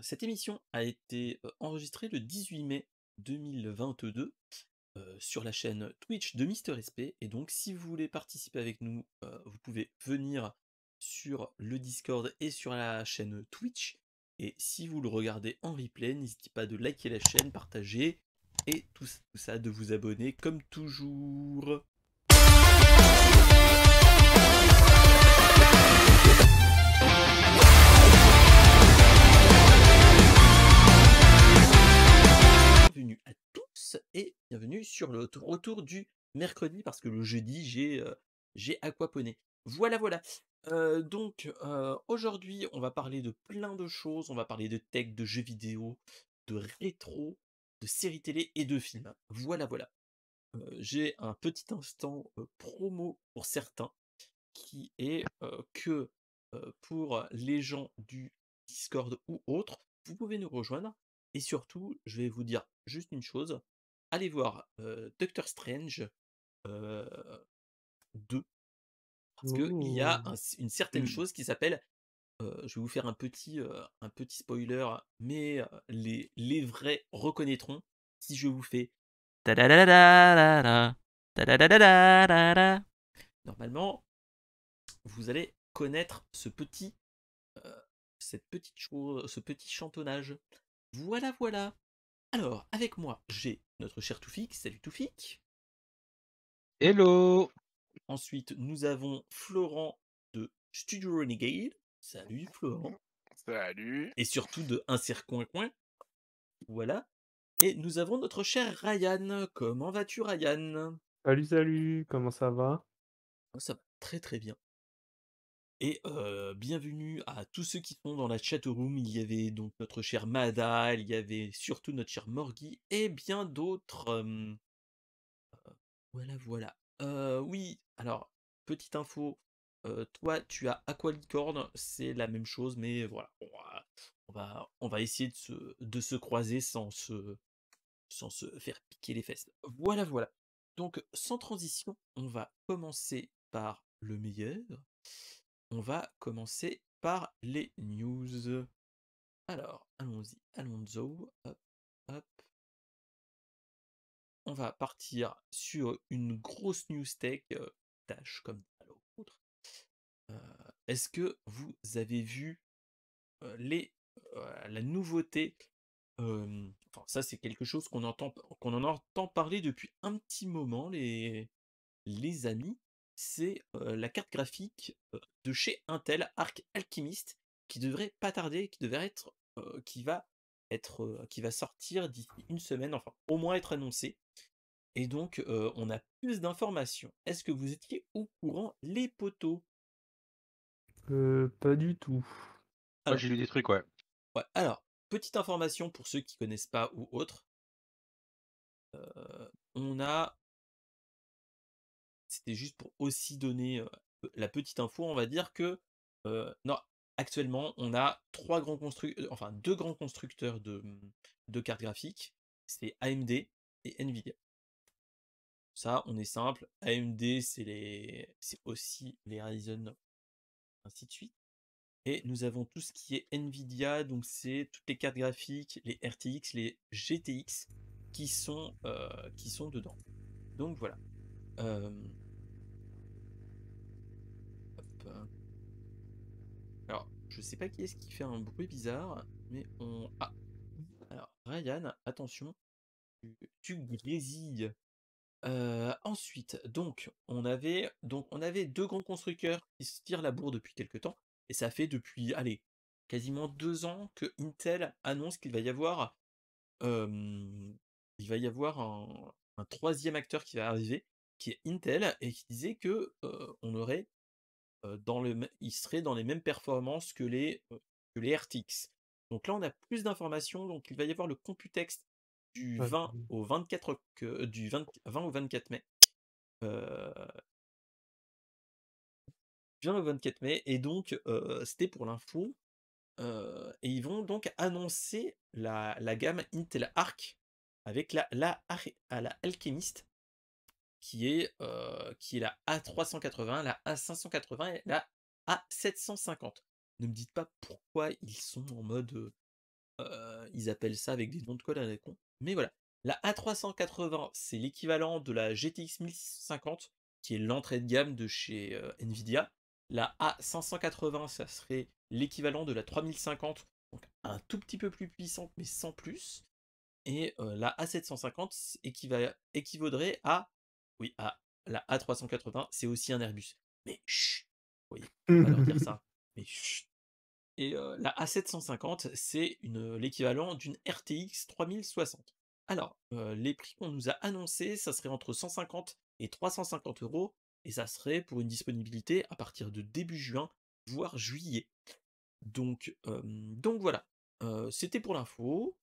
Cette émission a été enregistrée le 18 mai 2022 sur la chaîne Twitch de Mister SP. Et donc, si vous voulez participer avec nous, vous pouvez venir sur le Discord et sur la chaîne Twitch. Et si vous le regardez en replay, n'hésitez pas de liker la chaîne, partager et tout ça, de vous abonner comme toujours. Bienvenue à tous et bienvenue sur le retour du mercredi parce que le jeudi j'ai aquaponé. Voilà. Aujourd'hui on va parler de plein de choses, on va parler de tech, de jeux vidéo, de rétro, de séries télé et de films. Voilà. J'ai un petit instant promo pour certains qui est que pour les gens du Discord ou autres, vous pouvez nous rejoindre. Et surtout, je vais vous dire juste une chose, allez voir Doctor Strange euh, 2, parce qu'il y a Oh. une certaine chose qui s'appelle, je vais vous faire un petit spoiler, mais les vrais reconnaîtront si je vous fais tadadadadada, tadadadadada. Normalement, vous allez connaître euh, cette petite chose, ce petit chantonnage. Voilà. Alors, avec moi, j'ai notre cher Toufik. Salut Toufik. Hello! Ensuite, nous avons Florent de Studio Renegade. Salut Florent. Salut! Et surtout de Insert Coin Coin. Voilà. Et nous avons notre cher Ryan. Comment vas-tu, Ryan? Salut, comment ça va? Oh, ça va très bien. Et bienvenue à tous ceux qui sont dans la chatroom. Il y avait donc notre cher Mada, il y avait surtout notre cher Morgi et bien d'autres. Voilà. Oui, alors, petite info, toi tu as Aqualicorn, c'est la même chose, mais voilà, on va essayer de se croiser sans se faire piquer les fesses. Voilà. Donc, sans transition, on va commencer par le meilleur. On va commencer par les news. Alors, allons-y, allons-y. Hop. On va partir sur une grosse news tech, tâche comme à l'autre. Est-ce que vous avez vu la nouveauté? Enfin, ça c'est quelque chose qu'on en entend parler depuis un petit moment, les amis. C'est la carte graphique de chez Intel, Arc Alchemist, qui devrait pas tarder, qui va sortir d'ici une semaine, enfin au moins être annoncé. Et donc, on a plus d'informations. Est-ce que vous étiez au courant, les poteaux? Pas du tout. Moi Alors, j'ai lu des trucs, ouais. ouais, alors, petite information pour ceux qui connaissent pas ou autres. On a, c'était juste pour aussi donner la petite info, on va dire que, non, actuellement, on a enfin deux grands constructeurs de cartes graphiques. C'est AMD et Nvidia. Ça, on est simple. AMD, c'est aussi les Ryzen, ainsi de suite. Et nous avons tout ce qui est Nvidia, donc c'est toutes les cartes graphiques, les RTX, les GTX qui sont dedans. Donc voilà. Euh, hop. Alors, je sais pas qui est-ce qui fait un bruit bizarre, mais on. Ah, alors Ryan, attention, tu grésilles. Ensuite, donc on avait deux grands constructeurs qui se tirent la bourre depuis quelque temps, et ça fait depuis, allez, quasiment 2 ans que Intel annonce il va y avoir un troisième acteur qui va arriver, qui est Intel, et qui disait que on aurait il serait dans les mêmes performances que les RTX. Donc là, on a plus d'informations. Donc il va y avoir le Computex du Ouais. 20 au 24 du 20 au 24 mai. Euh, 20 au 24 mai. Et donc, c'était pour l'info. Et ils vont donc annoncer la gamme Intel Arc avec la Alchemist qui est la A380, la A580 et la A750. Ne me dites pas pourquoi ils sont en mode Ils appellent ça avec des noms de code à la con. Mais voilà. La A380, c'est l'équivalent de la GTX 1650, qui est l'entrée de gamme de chez Nvidia. La A580, ça serait l'équivalent de la 3050, donc un tout petit peu plus puissante, mais sans plus. Et la A750 équivaudrait à... Oui, à la A380, c'est aussi un Airbus. Mais chut, oui, faut pas leur dire ça. Mais chut. Et la A750, c'est l'équivalent d'une RTX 3060. Alors, les prix qu'on nous a annoncés, ça serait entre 150 et 350 euros, et ça serait pour une disponibilité à partir de début juin, voire juillet. Donc voilà. C'était pour l'info.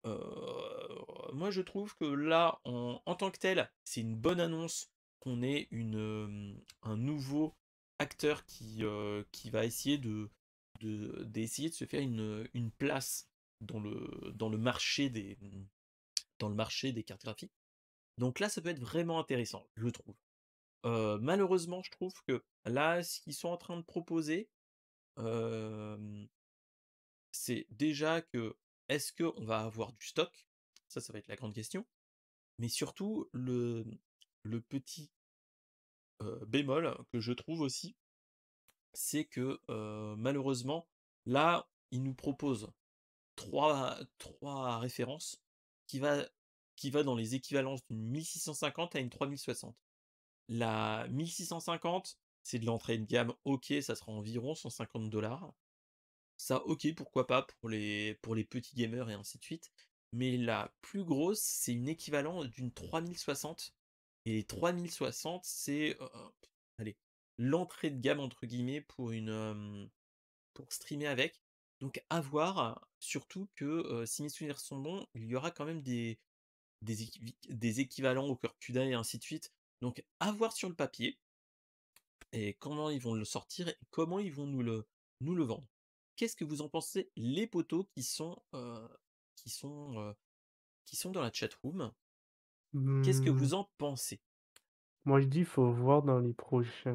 Moi, je trouve que là, en tant que tel, c'est une bonne annonce qu'on ait un nouveau acteur qui va essayer d'essayer de se faire une place dans le marché dans le marché des cartes graphiques. Donc là, ça peut être vraiment intéressant, je trouve. Malheureusement, je trouve que là, ce qu'ils sont en train de proposer, euh, c'est déjà que est-ce qu'on va avoir du stock? Ça va être la grande question. Mais surtout, le petit bémol que je trouve aussi, c'est que malheureusement, là, il nous propose trois références qui va, qui va dans les équivalences d'une 1650 à une 3060. La 1650, c'est de l'entrée de gamme, ok, ça sera environ 150 $. Ça, ok, pourquoi pas pour les petits gamers et ainsi de suite. Mais la plus grosse, c'est une équivalent d'une 3060. Et les 3060, c'est allez, l'entrée de gamme entre guillemets pour streamer avec. Donc à voir, surtout que si mes souvenirs sont bons, il y aura quand même des équivalents au cœur CUDA et ainsi de suite. Donc à voir sur le papier et comment ils vont le sortir et comment ils vont nous le vendre. Qu'est-ce que vous en pensez, les potos qui sont, euh, qui sont dans la chatroom? Qu'est-ce que Hmm, vous en pensez? Moi, je dis, faut voir dans les prochains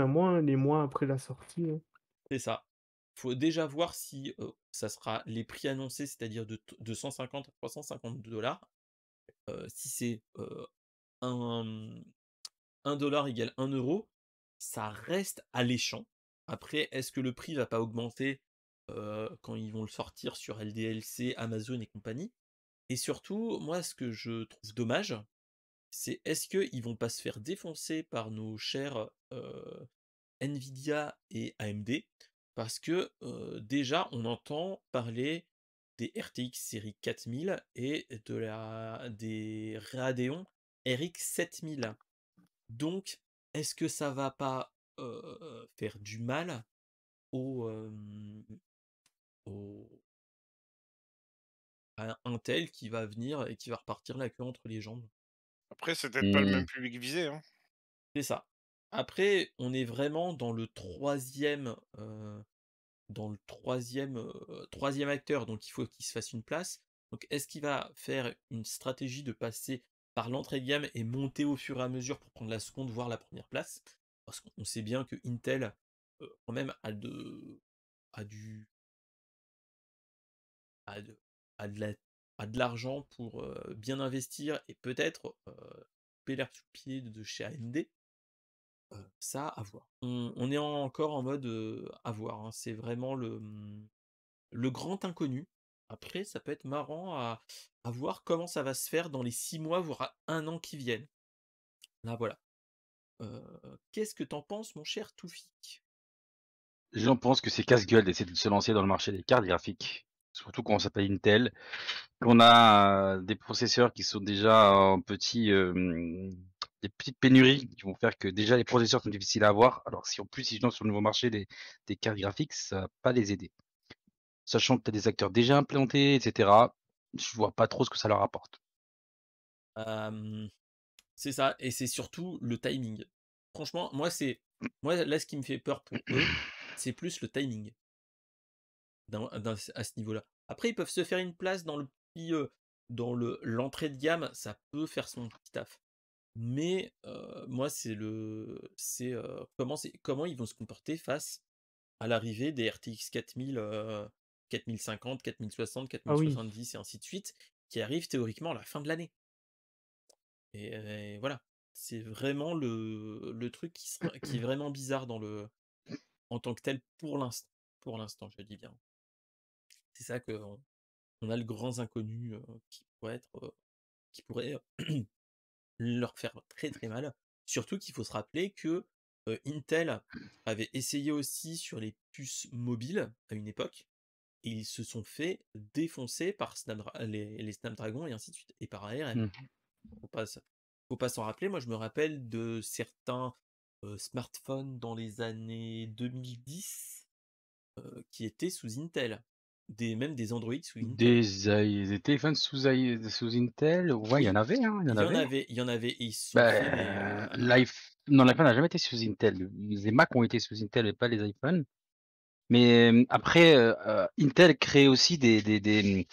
mois, hein, les mois après la sortie, hein. C'est ça. Faut déjà voir si ça sera les prix annoncés, c'est-à-dire de 150 à 350 $. Si c'est un, 1 $ égale 1 €, ça reste alléchant. Après, est-ce que le prix va pas augmenter quand ils vont le sortir sur LDLC, Amazon et compagnie? Et surtout, moi, ce que je trouve dommage, c'est est-ce qu'ils vont pas se faire défoncer par nos chers Nvidia et AMD? Parce que déjà, on entend parler des RTX série 4000 et des Radeon RX 7000. Donc, est-ce que ça va pas faire du mal au, au- à Intel qui va venir et qui va repartir la queue entre les jambes? Après, c'est peut-être pas le Mmh. même public visé, hein. C'est ça. Après, on est vraiment dans le troisième acteur, donc il faut qu'il se fasse une place. Donc, est-ce qu'il va faire une stratégie de passer par l'entrée de gamme et monter au fur et à mesure pour prendre la seconde, voire la première place? Parce qu'on sait bien que Intel, quand même, a du, a de, a de l'argent pour bien investir et peut-être couper l'herbe sous le pied de chez AMD. Ça, à voir. On est encore en mode à voir, hein. C'est vraiment le grand inconnu. Après, ça peut être marrant à voir comment ça va se faire dans les 6 mois, voire 1 an qui viennent. Là, voilà. Qu'est-ce que t'en penses, mon cher Toufik? Les gens pensent que c'est casse-gueule d'essayer de se lancer dans le marché des cartes graphiques, surtout quand on s'appelle Intel, qu'on a des processeurs qui sont déjà en des petites pénuries qui vont faire que déjà les processeurs sont difficiles à avoir. Alors si en plus ils lancent sur le nouveau marché des cartes graphiques, ça va pas les aider. Sachant que tu as des acteurs déjà implantés, etc. Je vois pas trop ce que ça leur apporte. Euh, c'est ça, et c'est surtout le timing. Franchement, moi là ce qui me fait peur pour eux, c'est plus le timing à ce niveau-là. Après, ils peuvent se faire une place dans dans l'entrée de gamme, ça peut faire son petit taf. Mais moi, comment ils vont se comporter face à l'arrivée des RTX 4000 4050, 4060, Ah oui. 4070 et ainsi de suite, qui arrivent théoriquement à la fin de l'année. Et voilà, c'est vraiment le truc qui est vraiment bizarre en tant que tel pour l'instant, je dis bien. C'est ça on a le grand inconnu qui pourrait leur faire très très mal. Surtout qu'il faut se rappeler que Intel avait essayé aussi sur les puces mobiles à une époque, et ils se sont fait défoncer par les Snapdragon et ainsi de suite, et par ARM. Mmh. Faut pas s'en rappeler. Moi, je me rappelle de certains smartphones dans les années 2010 qui étaient sous Intel, même des Android sous Intel. Des téléphones sous Intel, ouais, il y en Oui, avait, hein, il y en avait. il y en avait, et ils se sont fait Bah, non, l'iPhone n'a jamais été sous Intel. Les Mac ont été sous Intel et pas les iPhones. Mais après, Intel crée aussi comment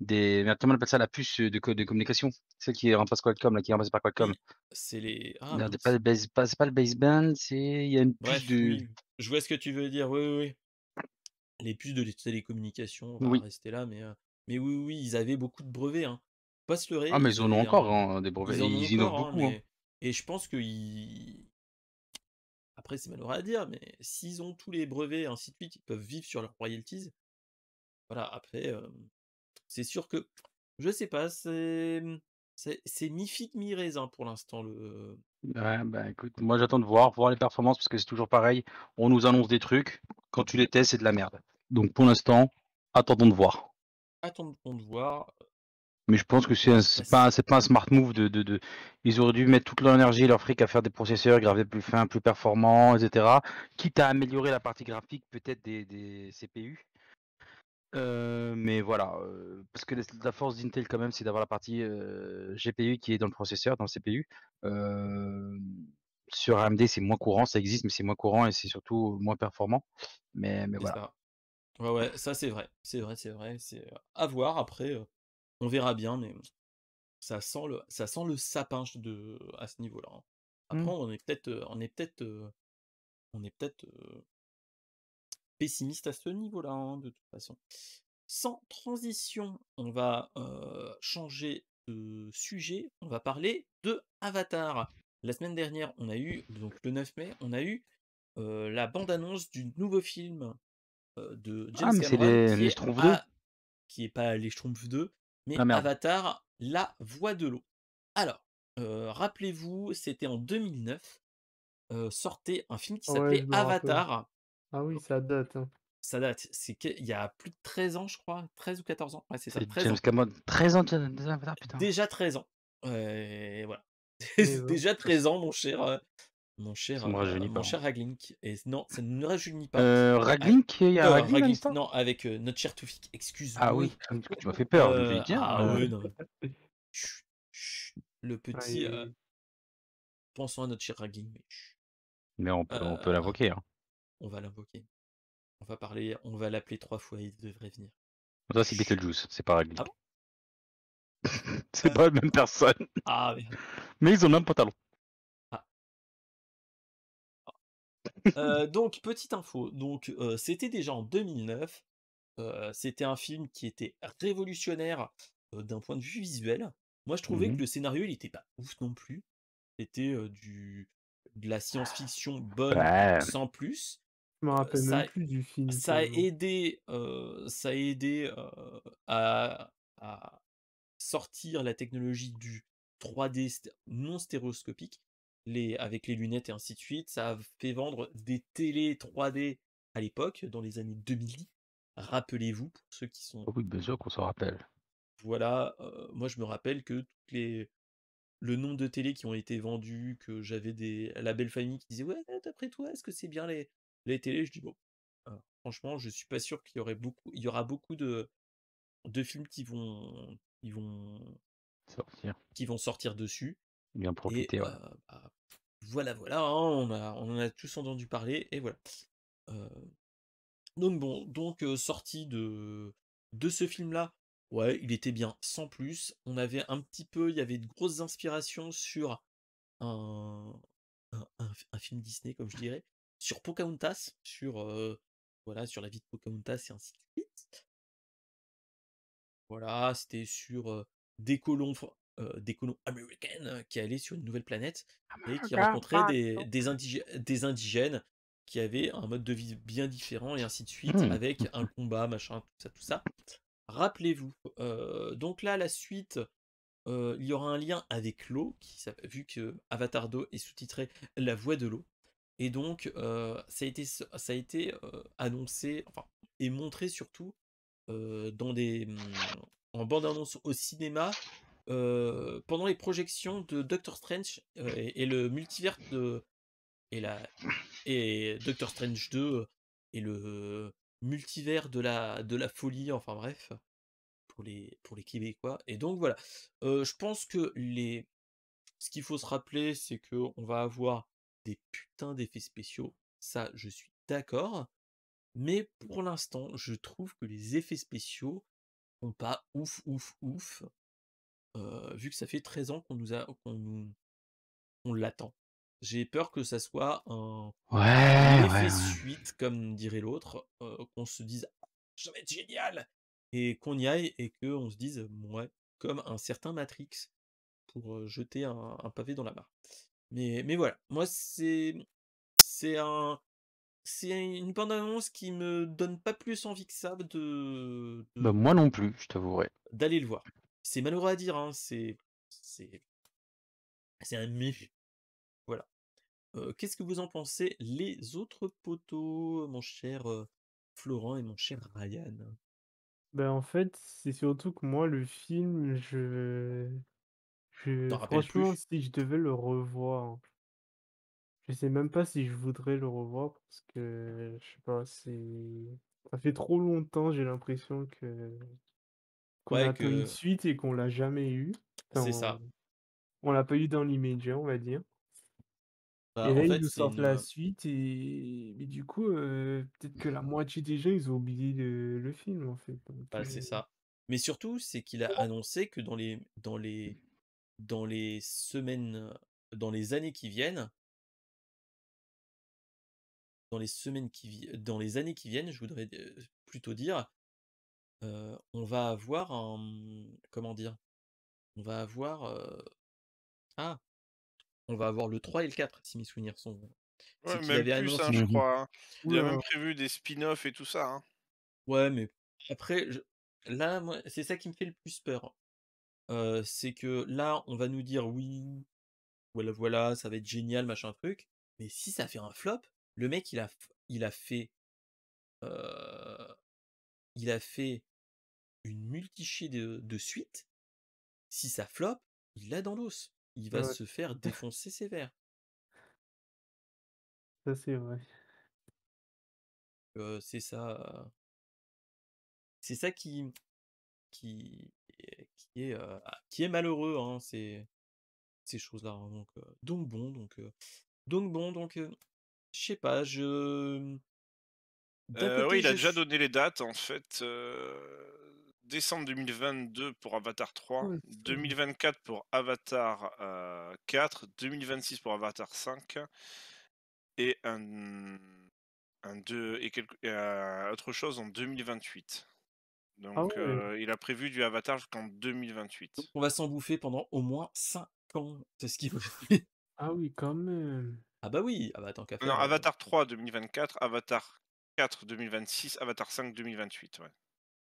on appelle ça, la puce de communication, celle qui remplace Qualcomm, là, qui est remplacée par Qualcomm. Oui, c'est les. Ah Non, mince. c'est pas le baseband, il y a une puce Bref, de. oui, je vois ce que tu veux dire. Oui, oui, oui. Les puces de télécommunications, on va Oui. rester là, mais oui, oui, ils avaient beaucoup de brevets, hein. Faut pas se leurrer, Ah, mais ils ils en ont avaient encore, hein, des brevets. ils Et en ont ils innovent encore, hein, beaucoup, hein. et je pense que après c'est malheureux à dire, mais s'ils ont tous les brevets et ainsi de suite, ils peuvent vivre sur leurs royalties. Voilà, après, c'est sûr que je sais pas, c'est mi-figue mi-raisin pour l'instant le. Ouais, bah écoute, moi j'attends de voir les performances parce que c'est toujours pareil. On nous annonce des trucs, quand tu les testes, c'est de la merde. Donc pour l'instant, attendons de voir. Attendons de voir. Mais je pense que On c'est pas un smart move ils auraient dû mettre toute leur énergie et leur fric à faire des processeurs gravés plus fins, plus performants, etc. Quitte à améliorer la partie graphique peut-être des CPU. Mais voilà, parce que la force d'Intel quand même, c'est d'avoir la partie GPU qui est dans le processeur, dans le CPU. Sur AMD, c'est moins courant, ça existe, mais c'est moins courant et c'est surtout moins performant. Mais C'est voilà. ça. Ouais, ouais, ça c'est vrai. C'est vrai, c'est vrai. C'est à voir après. On verra bien, mais ça sent le sapin à ce niveau-là, hein. Après, Hmm. on est peut-être pessimiste à ce niveau-là, hein, de toute façon. Sans transition, on va changer de sujet. On va parler de Avatar. La semaine dernière, on a eu, donc le 9 mai, on a eu la bande-annonce du nouveau film de Ah, James mais c'est Cameron les Schtroumpfs 2. qui est pas les Schtroumpfs 2, mais Ah merde. Avatar, la voix de l'eau. Alors, rappelez-vous, c'était en 2009, sortait un film qui Ouais, s'appelait je me rappelle. Avatar. Ah oui, ça date, hein. Ça date, il y a plus de 13 ans, je crois, 13 ou 14 ans. Ouais, c'est ça, C'est 13 James ans. Cameron. 13 ans de Avatar, putain. Déjà 13 ans. Voilà. Eh ben. Déjà 13 ans, Ça me rajeunit mon pas. cher Raglink. Et non, ça ne nous rajeunit pas. Raglink, il y a Raglink dans Raglink, l'histoire? non, avec notre cher Toufik, Ah excuse-moi. oui, parce que tu m'as fait peur. Je me suis dit, tiens. Ah ouais, non. Chut, chut, le petit, Aïe. pensons à notre cher Raglink, mais chut. Mais on peut Euh, l'invoquer, hein. on va l'invoquer. On va l'appeler 3 fois, il devrait venir. Ça, c'est Chut. Beetlejuice, c'est pas Raglink. Ah bon? C'est pas la même personne. Ah merde. Mais ils ont le même pantalon. Donc, petite info. Donc, c'était déjà en 2009. C'était un film qui était révolutionnaire d'un point de vue visuel. Moi, je trouvais que Mhm. le scénario, il était pas ouf non plus. C'était de la science-fiction bonne Ouais. sans plus. Je me rappelle même Ça, plus du film ça a tellement. aidé, à, à sortir la technologie du 3D non stéréoscopique, avec les lunettes et ainsi de suite. Ça a fait vendre des télé 3D à l'époque, dans les années 2010. Rappelez-vous, pour ceux qui sont. Oh oui, bien sûr qu'on s'en rappelle. Voilà, moi je me rappelle que le nombre de télé qui ont été vendus, que j'avais la belle famille qui disait ouais, d'après toi, est-ce que c'est bien les télés? Je dis bon, franchement, je suis pas sûr il y aura beaucoup de films Sortir. qui vont sortir dessus. Bien Et profiter, ouais. bah, voilà, hein, on en a tous entendu parler, et voilà. Euh, donc bon, sortie de ce film-là, ouais, il était bien, sans plus. Il y avait de grosses inspirations sur un, un film Disney, comme je dirais, sur Pocahontas, voilà, sur la vie de Pocahontas et ainsi de suite. Voilà, c'était sur, des colons américains qui allaient sur une nouvelle planète et qui rencontraient des indigènes qui avaient un mode de vie bien différent et ainsi de suite, Mmh. avec un combat, machin, tout ça. Rappelez-vous, donc là, la suite, il y aura un lien avec l'eau vu que Avatar 2 est sous-titré La Voix de l'eau et donc ça a été, annoncé, enfin et montré surtout, dans en bande-annonce au cinéma, pendant les projections de Doctor Strange, et le multivers et la et Doctor Strange 2 et le multivers de la folie, enfin bref, pour les Québécois et donc voilà. Je pense que ce qu'il faut se rappeler, c'est que on va avoir des putains d'effets spéciaux, ça je suis d'accord, mais pour l'instant, je trouve que les effets spéciaux sont pas ouf, ouf, ouf, vu que ça fait 13 ans qu'on l'attend. J'ai peur que ça soit un Ouais, effet ouais, ouais. suite, comme dirait l'autre, qu'on se dise: «Ça va être génial!» et qu'on y aille et qu'on se dise: «Mouais», comme un certain Matrix pour, jeter un pavé dans la mare. Mais voilà, moi c'est un c'est une bande annonce qui me donne pas plus envie que ça Bah, moi non plus, je t'avouerai. d'aller le voir. C'est malheureux à dire, hein, c'est c'est un mais. Voilà. Qu'est-ce que vous en pensez les autres poteaux, mon cher, Florent et mon cher Ryan? Ben, en fait, c'est surtout que moi, le film, T'en rappelles franchement, plus? si je devais le revoir, je sais même pas si je voudrais le revoir parce que, je sais pas, ça fait trop longtemps, j'ai l'impression qu'on Ouais, attend une que suite et qu'on l'a jamais eu. c'est Enfin, ça. on l'a pas eu dans l'immédiat, on va dire. Bah, Et en là, ils fait, nous c'est sortent la une, suite et du coup, peut-être que la moitié des gens, ils ont oublié le film, en fait, donc bah, c'est ça. Mais surtout, c'est qu'il a annoncé que dans les semaines, dans les années qui viennent dans les années qui viennent, je voudrais, plutôt dire, on va avoir comment dire? On va avoir, ah! On va avoir le 3 et le 4 si mes souvenirs sont bons. C'est Ouais, qu'il même avait plus, hein, annoncé je Mmh. crois, hein. Il a même oula. prévu des spin-offs et tout ça, hein. ouais, mais après là, moi, c'est ça qui me fait le plus peur. C'est que là, on va nous dire: «Oui, voilà, voilà, ça va être génial, machin truc», mais si ça fait un flop, le mec il a fait, heu, il a fait une multichée de suites. Si ça flop, il l'a dans l'os. Il va Ouais, se faire défoncer sévère. ça c'est vrai. C'est ça, c'est ça qui qui est malheureux, hein, ces choses-là, hein, donc bon, je sais pas, d'un Oui, côté, il a je déjà suis donné les dates en fait, décembre 2022 pour Avatar 3, Ouais, ça va. 2024 pour Avatar, 4, 2026 pour Avatar 5 et un 2 et autre chose en 2028. Ah Donc ouais, il a prévu du Avatar jusqu'en donc 2028. on va s'en bouffer pendant au moins 5 ans. C'est ce qu'il faut. ah oui, quand même. Ah bah oui, ah bah tant qu'à Non, faire, Avatar 3 2024, Avatar 4 2026, Avatar 5 2028, ouais.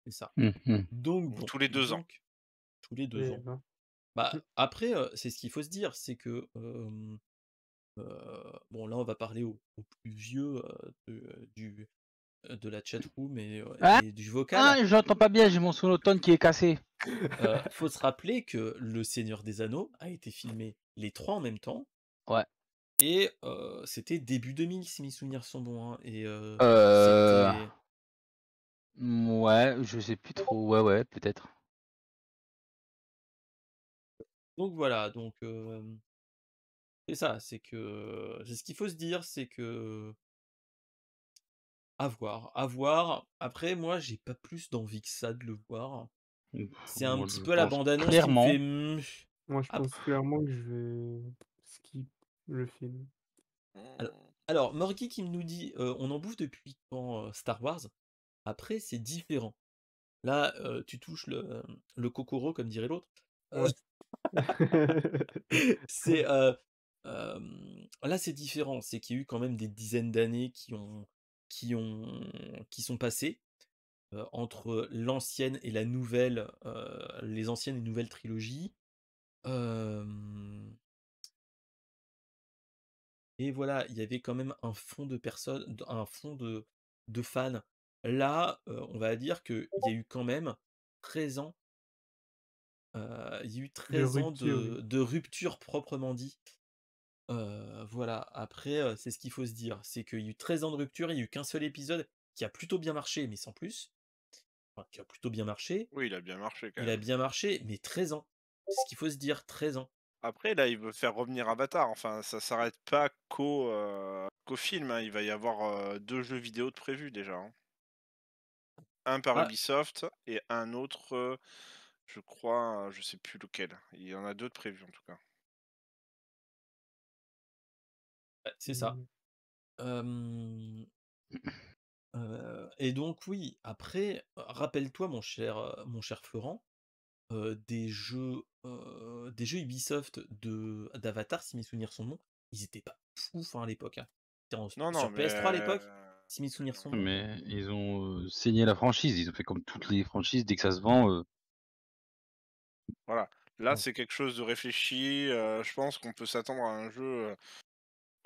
c'est ça. Mmh. Donc Donc bon, tous les 2 ans. donc tous les 2 Eh ans. ben. Bah, après, c'est ce qu'il faut se dire, c'est que, bon là on va parler aux plus vieux, de la chatroom Ah! et du vocal. Ah, j'entends pas bien, j'ai mon sonotone qui est cassé. Faut se rappeler que Le Seigneur des Anneaux a été filmé les 3 en même temps Ouais. et c'était début 2000 si mes souvenirs sont bons, hein et Heu, c'était ouais, je sais plus trop. Ouais, ouais, peut-être. donc voilà, c'est ça, c'est ce qu'il faut se dire, c'est que à voir, à voir. Après moi, j'ai pas plus d'envie que ça de le voir. C'est un Moi, petit je peu la pense bande annonce qui me fait: clairement. Moi, je pense Après clairement que je vais skip le film. al alors Morgy qui nous dit: «On en bouffe depuis quand, Star Wars?» Après c'est différent. Là, tu touches le kokoro comme dirait l'autre. Ouais. C'est, là, c'est différent. C'est qu'il y a eu quand même des dizaines d'années qui sont passées, entre l'ancienne et la nouvelle, les anciennes et nouvelles trilogies. Hem Et voilà, il y avait quand même un fond de personnes, un fond de fans. Là, on va dire qu'il y a eu quand même 13 ans, il y a eu De 13 ans rupture, oui. de rupture proprement dit. Voilà, après, c'est ce qu'il faut se dire, c'est qu'il y a eu 13 ans de rupture, il y a eu qu'un seul épisode qui a plutôt bien marché, mais sans plus. Enfin, qui a plutôt bien marché. Oui, il a bien marché quand Il a même. bien marché, mais 13 ans. C'est ce qu'il faut se dire, 13 ans. Après, là, il veut faire revenir Avatar. Enfin, ça s'arrête pas qu'au film, hein. Il va y avoir 2 jeux vidéo de prévus déjà, hein. Un par Ah, Ubisoft et un autre, je crois, je sais plus lequel. Il y en a 2 de prévus en tout cas. ouais, c'est ça. Mmh. Et donc oui, après, rappelle-toi mon cher Florent, des jeux Ubisoft d'Avatar, si mes souvenirs sont bons, ils étaient pas ouf, hein, à l'époque, hein. Non, non, Sur mais PS3 à l'époque, si mes souvenirs sont bons. Mais ils ont saigné la franchise. Ils ont fait comme toutes les franchises, dès que ça se vend. voilà. Là, Ouais, c'est quelque chose de réfléchi, je pense qu'on peut s'attendre à un jeu,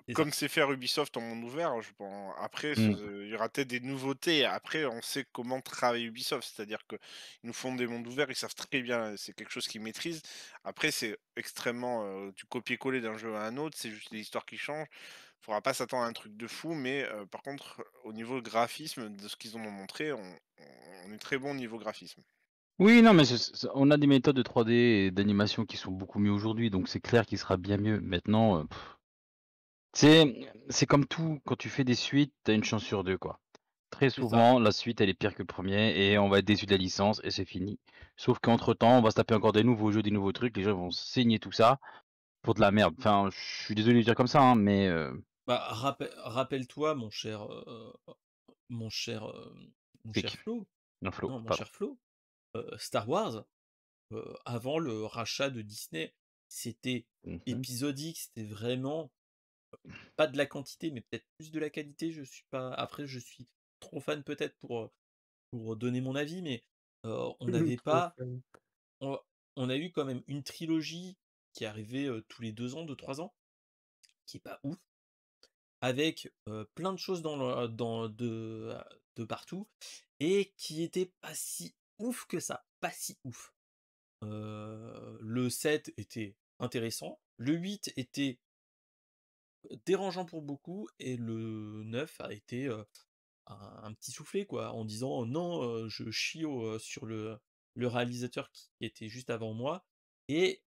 c'est ça. comme c'est faire Ubisoft en monde ouvert, je pen après Mm. il y aura peut-être des nouveautés. Après, on sait comment travaille Ubisoft, c'est-à-dire qu'ils nous font des mondes ouverts, ils savent très bien, c'est quelque chose qu'ils maîtrisent. Après, c'est extrêmement, du copier-coller d'un jeu à un autre, c'est juste les histoires qui changent. Faudra pas s'attendre à un truc de fou, mais par contre, au niveau graphisme, de ce qu'ils en ont montré, on est très bon au niveau graphisme. Oui, non, mais on a des méthodes de 3D et d'animation qui sont beaucoup mieux aujourd'hui, donc c'est clair qu'il sera bien mieux. Maintenant, c'est comme tout, quand tu fais des suites, t'as une chance sur deux, quoi. Très C'est ça. souvent, la suite, elle est pire que le premier, et on va être déçu de la licence, et c'est fini. Sauf qu'entre-temps, on va se taper encore des nouveaux jeux, des nouveaux trucs, les gens vont saigner tout ça pour de la merde. Enfin, je suis désolé de dire comme ça, hein, mais Bah, rappelle-toi, mon cher, mon cher quick. Flo, Non, Flo, non, mon pardon. cher Flo, Star Wars, avant le rachat de Disney, c'était Mhm. épisodique, c'était vraiment pas de la quantité, mais peut-être plus de la qualité. Je suis pas. Après, je suis trop fan peut-être pour donner mon avis, mais on n'avait Trop pas. fan. On, on a eu quand même une trilogie qui arrivait tous les 2 ans, 2-3 ans, qui est pas ouf, avec plein de choses de partout, et qui était pas si ouf que ça, pas si ouf. Le 7 était intéressant, le 8 était dérangeant pour beaucoup, et le 9 a été un petit soufflet, quoi, en disant non, je chie sur le réalisateur qui était juste avant moi, et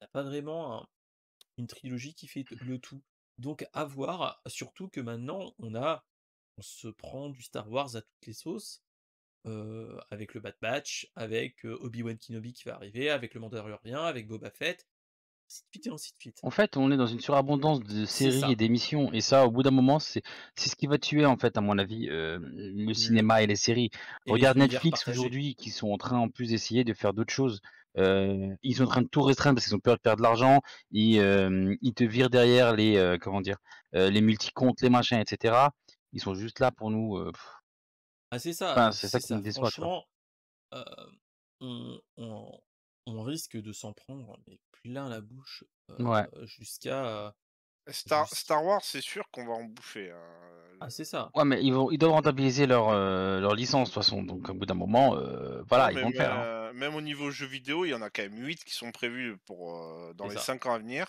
t'as pas vraiment une trilogie qui fait le tout. Donc à voir, surtout que maintenant on se prend du Star Wars à toutes les sauces, avec le Bad Batch, avec Obi-Wan Kenobi qui va arriver, avec le Mandalorian, avec Boba Fett, ainsi de suite et ainsi de suite. En fait, on est dans une surabondance de C'est séries et ça. d'émissions, et ça, au bout d'un moment, c'est ce qui va tuer, en fait, à mon avis, le Le- cinéma et les séries. et les Regarde univers Netflix partagés. aujourd'hui, qui sont en train, en plus, d'essayer de faire d'autres choses. Ils sont en train de tout restreindre parce qu'ils ont peur de perdre de l'argent. Ils te virent derrière les, comment dire, les multi-comptes, les machins, etc. Ils sont juste là pour nous. Ah, c'est ça, Enfin, c'est ça c'est qui me ça. déçoit, quoi. Franchement, euh, on, on- on risque de s'en prendre mais plein la bouche, Ouais. jusqu'à Star Wars, c'est sûr qu'on va en bouffer, hein, Ah, c'est ça. Ouais, mais ils doivent rentabiliser leur licence, de toute façon. Donc, au bout d'un moment, non, voilà, ils mais vont le faire, hein. même au niveau jeux vidéo, il y en a quand même 8 qui sont prévus pour, dans C'est les ça. 5 ans à venir.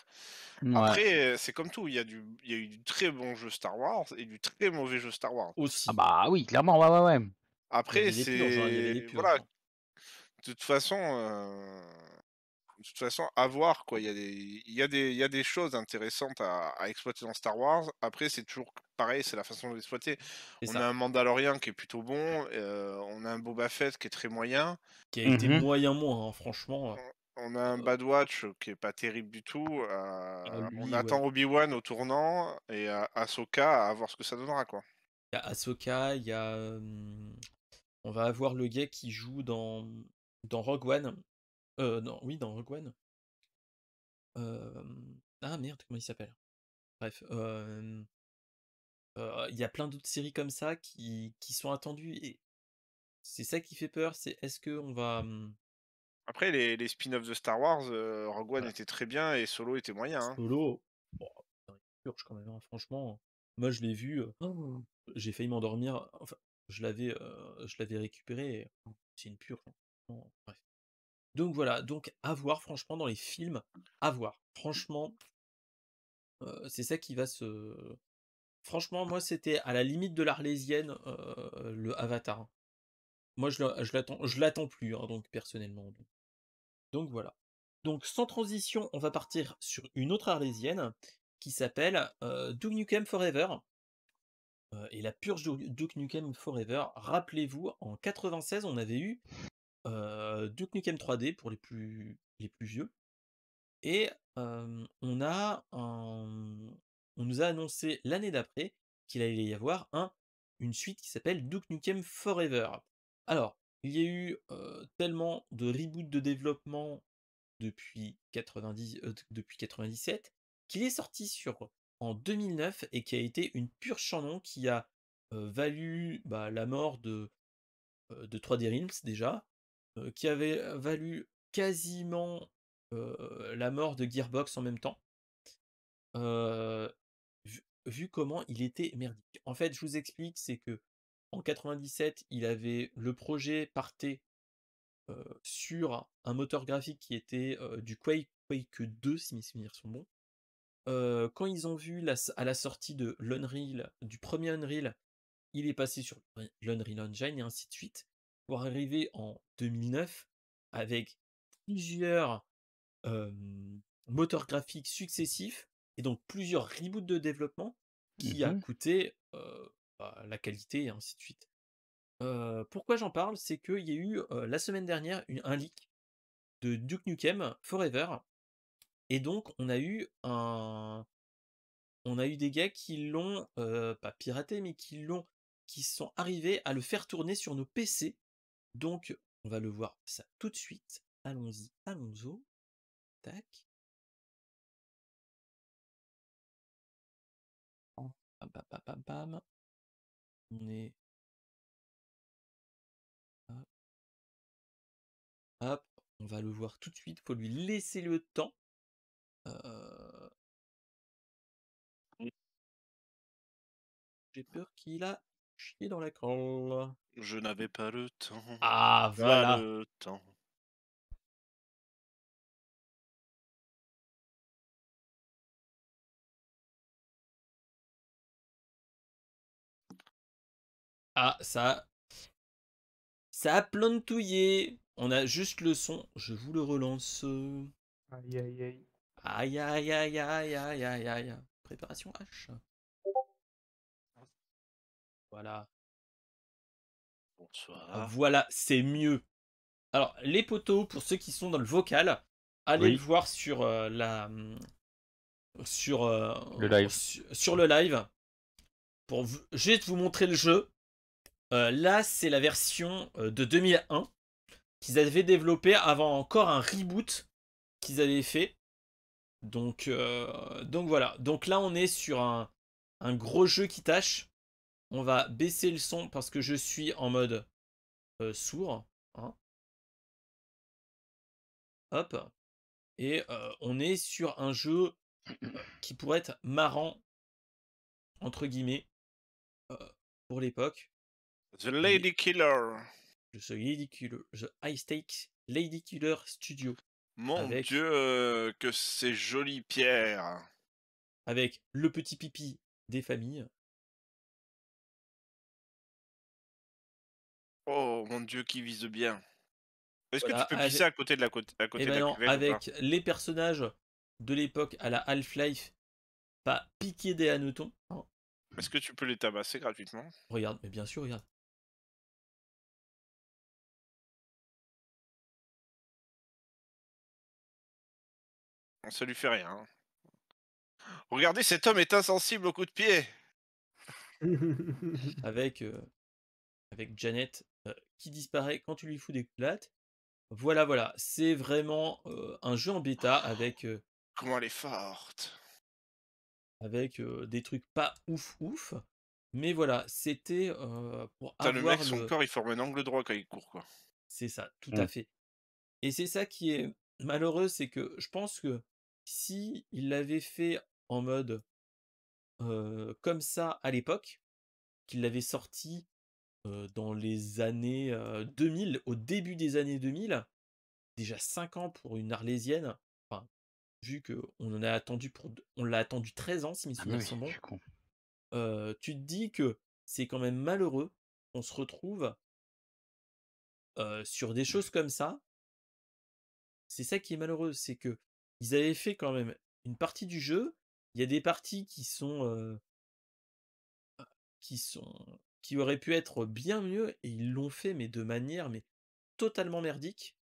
Ouais. Après, c'est comme tout, il y a eu du très bon jeu Star Wars et du très mauvais jeu Star Wars. Ah Aussi. bah oui, clairement, ouais, ouais, ouais. Il y Après, avait des purges, hein, il y avait des c'est purges, voilà, hein. de toute façon, à voir quoi. Il y a des choses intéressantes à exploiter dans Star Wars. Après, c'est toujours pareil, c'est la façon de l'exploiter. C'est On a ça. un Mandalorian qui est plutôt bon, on a un Boba Fett qui est très moyen. Qui a été Mhm. moyen moins, hein, franchement. On a un Bad Batch qui est pas terrible du tout. On Lui, ouais. attend Obi-Wan au tournant et Ahsoka à voir ce que ça donnera quoi. Il y a Ahsoka, il y a On va avoir le gars qui joue dans Rogue One. Non, oui, dans Rogue One. Ah merde, comment il s'appelle? Bref, il y a plein d'autres séries comme ça qui sont attendues et c'est ça qui fait peur, c'est est-ce qu'on va, Après, les spin-offs de Star Wars, Rogue One voilà, était très bien et Solo était moyen, hein. Solo, bon, putain, il purge quand même, hein, franchement. Moi je l'ai vu, j'ai failli m'endormir, enfin, je l'avais récupéré et c'est une purge, hein. Franchement, bref. Donc voilà, donc à voir franchement dans les films, à voir. Franchement, c'est ça qui va se franchement moi c'était à la limite de l'Arlésienne, le Avatar, hein. Moi je l'attends plus, hein, donc personnellement, donc voilà. Donc sans transition, on va partir sur une autre Arlésienne qui s'appelle, Duke Nukem Forever, et la purge de Duke Nukem Forever, rappelez-vous en 96 on avait eu, Duke Nukem 3D pour les plus vieux et on nous a annoncé l'année d'après qu'il allait y avoir une suite qui s'appelle Duke Nukem Forever. Alors, il y a eu, tellement de reboots de développement depuis 97, qu'il est sorti en 2009 et qui a été une purge sans nom qui a, valu, bah, la mort de 3D Realms déjà, qui avait valu quasiment, la mort de Gearbox en même temps. Vu comment il était merdique. En fait, je vous explique, c'est que en 97, le projet partait, sur un moteur graphique qui était, du Quake 2 si mes souvenirs sont bons. Quand ils ont vu à la sortie du premier Unreal, il est passé sur l'Unreal Engine et ainsi de suite, pour arriver en 2009 avec plusieurs, moteurs graphiques successifs et donc plusieurs reboots de développement qui a Mhm. coûté, bah, la qualité et ainsi de suite. Pourquoi j'en parle? C'est qu'il y a eu, la semaine dernière un leak de Duke Nukem Forever et donc on a eu des gars qui l'ont, pas piraté, mais qui sont arrivés à le faire tourner sur nos PC. Donc on va le voir ça tout de suite. Allons-y, allons-y. Tac. Pam, pam, pam, pam, pam. On est hop, hop, on va le voir tout de suite, faut lui laisser le temps. Heu, j'ai peur qu'il a chié dans la colle. Je n'avais pas le temps, Ah pas voilà! le temps. Ah ça a plantouillé! On a juste le son, je vous le relance. Aïe, aïe, aïe. Aïe aïe aïe aïe aïe aïe aïe. Préparation H. Voilà. Ah, Bonsoir. voilà, c'est mieux. Alors, les poteaux, pour ceux qui sont dans le vocal, allez le Oui, voir sur sur, le live. sur le live. Je vais vous montrer le jeu. Là, c'est la version de 2001 qu'ils avaient développée avant encore un reboot qu'ils avaient fait. Donc voilà. Donc là, on est sur un gros jeu qui tâche. On va baisser le son parce que je suis en mode sourd, hein. Hop. Et on est sur un jeu qui pourrait être marrant, entre guillemets, euh, pour l'époque. The Lady Killer. The High Stakes Lady Killer Studio. Mon Avec, Dieu, que c'est joli, Pierre. avec le petit pipi des familles. Oh, mon Dieu, qui vise bien. Est-ce que Voilà, tu peux pisser à côté de à côté et de la maintenant, cuvette ou pas? avec les personnages de l'époque à la Half-Life, pas piqué des hannetons, hein. Est-ce que tu peux les tabasser gratuitement? Regarde, mais bien sûr, regarde. Ça lui fait rien, hein. Regardez, cet homme est insensible au coup de pied. Avec avec Janet, qui disparaît quand tu lui fous des coups de latte. Voilà, c'est vraiment, un jeu en bêta Comment elle est forte. avec, des trucs pas ouf, mais voilà, c'était, pour Putain, le mec, avoir son le corps, il forme un angle droit quand il court, quoi. c'est ça, tout Mmh. à fait. Et c'est ça qui est malheureux, c'est que je pense que si il l'avait fait en mode, comme ça à l'époque, qu'il l'avait sorti, dans les années, 2000, au début des années 2000, déjà 5 ans pour une arlésienne, enfin, vu qu'on en a attendu on l'a attendu 13 ans si mes Ah mais souvenirs oui, sont je bons, suis con. tu te dis que c'est quand même malheureux qu'on se retrouve, sur des choses comme ça. C'est ça qui est malheureux, c'est que ils avaient fait quand même une partie du jeu. Il y a des parties qui auraient pu être bien mieux et ils l'ont fait, mais de manière totalement merdique.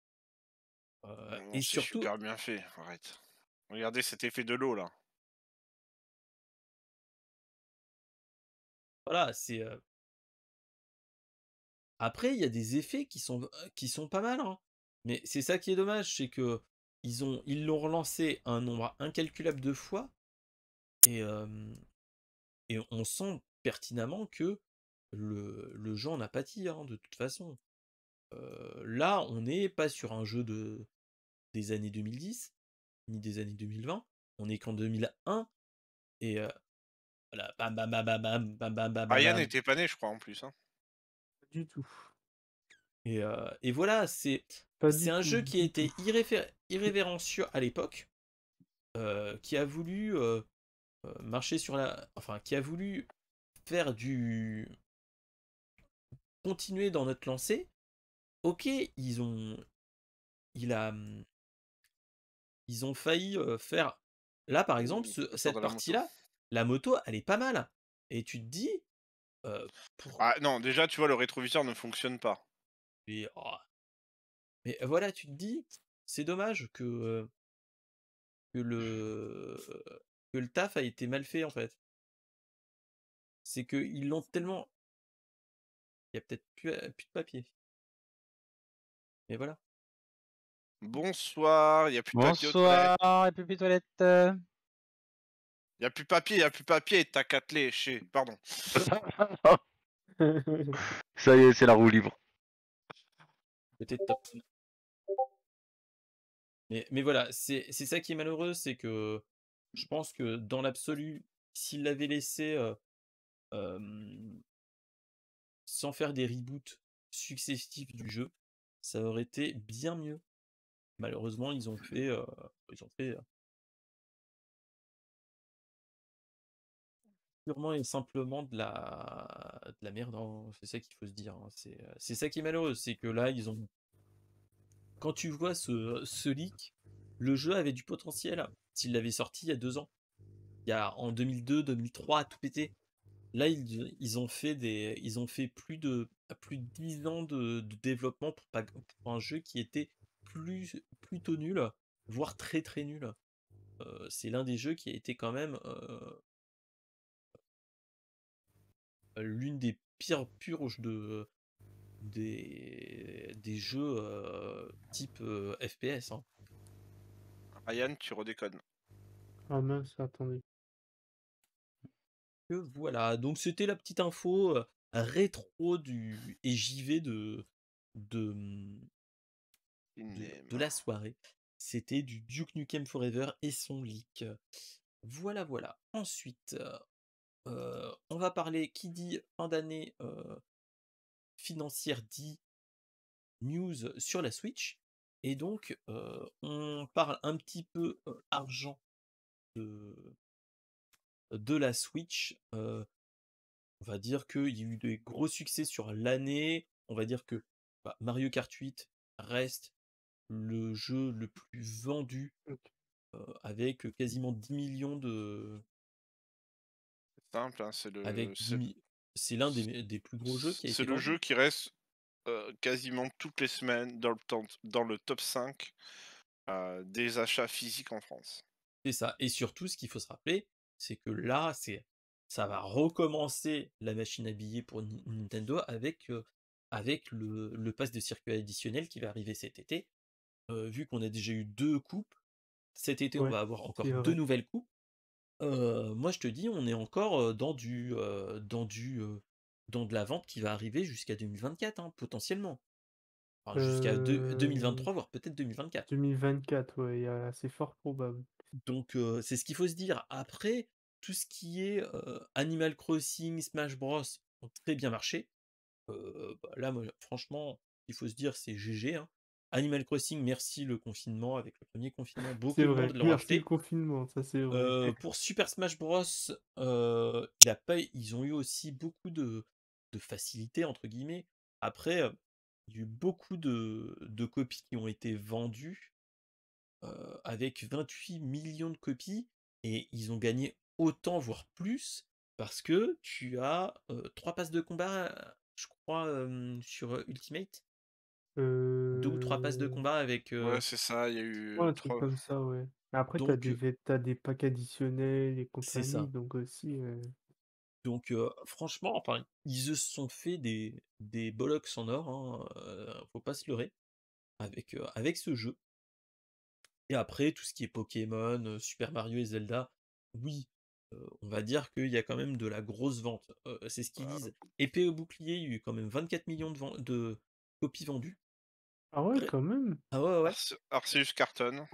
Non, Et c'est surtout, super bien fait, arrête. Regardez cet effet de l'eau, là. voilà, après il y a des effets qui sont pas mal, hein. Mais c'est ça qui est dommage, c'est que ils l'ont relancé un nombre incalculable de fois et et on sent pertinemment que le jeu en a pâti, hein, de toute façon. Là, on n'est pas sur un jeu des années 2010, ni des années 2020. On est qu'en 2001 et voilà, bam bam bam bam bam bam bam bam bam Ryan bam. était pas né, je crois, en plus. Hein. Pas du tout. Et voilà, Pas c'est du un tout, jeu qui a du tout. été irrévérencieux à l'époque, qui a voulu marcher sur enfin, qui a voulu faire continuer dans notre lancée. Ok, il a, ils ont failli faire. Là, par exemple, Le sort de cette la moto. partie-là, la moto, elle est pas mal. Et tu te dis, euh, pour. Ah non, déjà, tu vois, le rétroviseur ne fonctionne pas. Oh. Mais voilà, tu te dis, c'est dommage que que le taf a été mal fait en fait. C'est qu'ils l'ont tellement. Il y a peut-être plus de papier. Mais voilà. Bonsoir, il y a plus de papier aux toilettes. Bonsoir, et pipi toilette. Il y a plus de papier, il y a plus de papier, et t'as 4 clés chez... Pardon. Ça y est, c'est la roue libre. Peut-être top. Mais voilà, c'est ça qui est malheureux, c'est que je pense que dans l'absolu, s'il l'avait laissé sans faire des reboots successifs du jeu, ça aurait été bien mieux. Malheureusement, ils ont fait purement et simplement de la merde, hein. C'est ça qu'il faut se dire, hein. C'est ça qui est malheureux, c'est que là, quand tu vois ce leak, le jeu avait du potentiel s'il l'avait sorti il y a 2 ans. Il y a en 2002, 2003, à tout péter. Là, ils ont fait plus de 10 ans de développement pour un jeu qui était plutôt nul, voire très très nul. C'est l'un des jeux qui a été quand même l'une des pires purges des jeux type FPS, hein. Ryan, tu redéconnes. Ah mince, attendez. Que voilà, donc c'était la petite info rétro et JV de, de la soirée. C'était du Duke Nukem Forever et son leak. Voilà. Ensuite, on va parler, qui dit fin d'année financière dit news sur la Switch. Et donc, on parle un petit peu argent de la Switch. On va dire qu'il y a eu des gros succès sur l'année. On va dire que Mario Kart 8 reste le jeu le plus vendu Ok. avec quasiment 10 millions de. C'est simple, hein, c'est Avec le... 10 mi- C'est l'un des plus gros jeux qui a C'est été le vendu. jeu qui reste quasiment toutes les semaines dans le top 5 des achats physiques en France. C'est ça. Et surtout, ce qu'il faut se rappeler, c'est que là, ça va recommencer la machine à billets pour Nintendo avec avec le pass de circuit additionnel qui va arriver cet été. Vu qu'on a déjà eu 2 coupes, cet été on Ouais, va avoir encore c'est 2 vrai. nouvelles coupes. Moi je te dis, on est encore dans de la vente qui va arriver jusqu'à 2024, hein, potentiellement. Enfin, jusqu'à 2023, voire peut-être 2024. 2024, ouais, c'est fort probable. Donc c'est ce qu'il faut se dire. Après, tout ce qui est Animal Crossing, Smash Bros ont très bien marché. Là, moi, franchement, il faut se dire, c'est GG, hein. Animal Crossing, merci le confinement. Avec le premier confinement, C'est beaucoup de monde vrai. l'ont Merci le acheté. confinement, ça c'est vrai. Pour Super Smash Bros, ils ont eu aussi beaucoup de facilité, entre guillemets. Après, il y a eu beaucoup de copies qui ont été vendues avec 28 millions de copies et ils ont gagné autant, voire plus, parce que tu as 3 passes de combat, je crois, sur Ultimate. 2 ou 3 passes de Euh... combat avec. Ouais, c'est ça, il y a Ouais, eu un truc 3. comme ça, ouais. Après, Donc, t'as des packs additionnels et c'est compagnie, ça. donc aussi. Donc, franchement, enfin, ils se sont fait des bollocks en or, hein, faut pas se leurrer, avec ce jeu. Et après, tout ce qui est Pokémon, Super Mario et Zelda, oui, on va dire qu'il y a quand même de la grosse vente. C'est ce qu'ils disent. Épée au bouclier, il y a eu quand même 24 millions de copies vendues. Ah ouais, Après- quand même. Ah ouais, ouais. Arceus cartonne.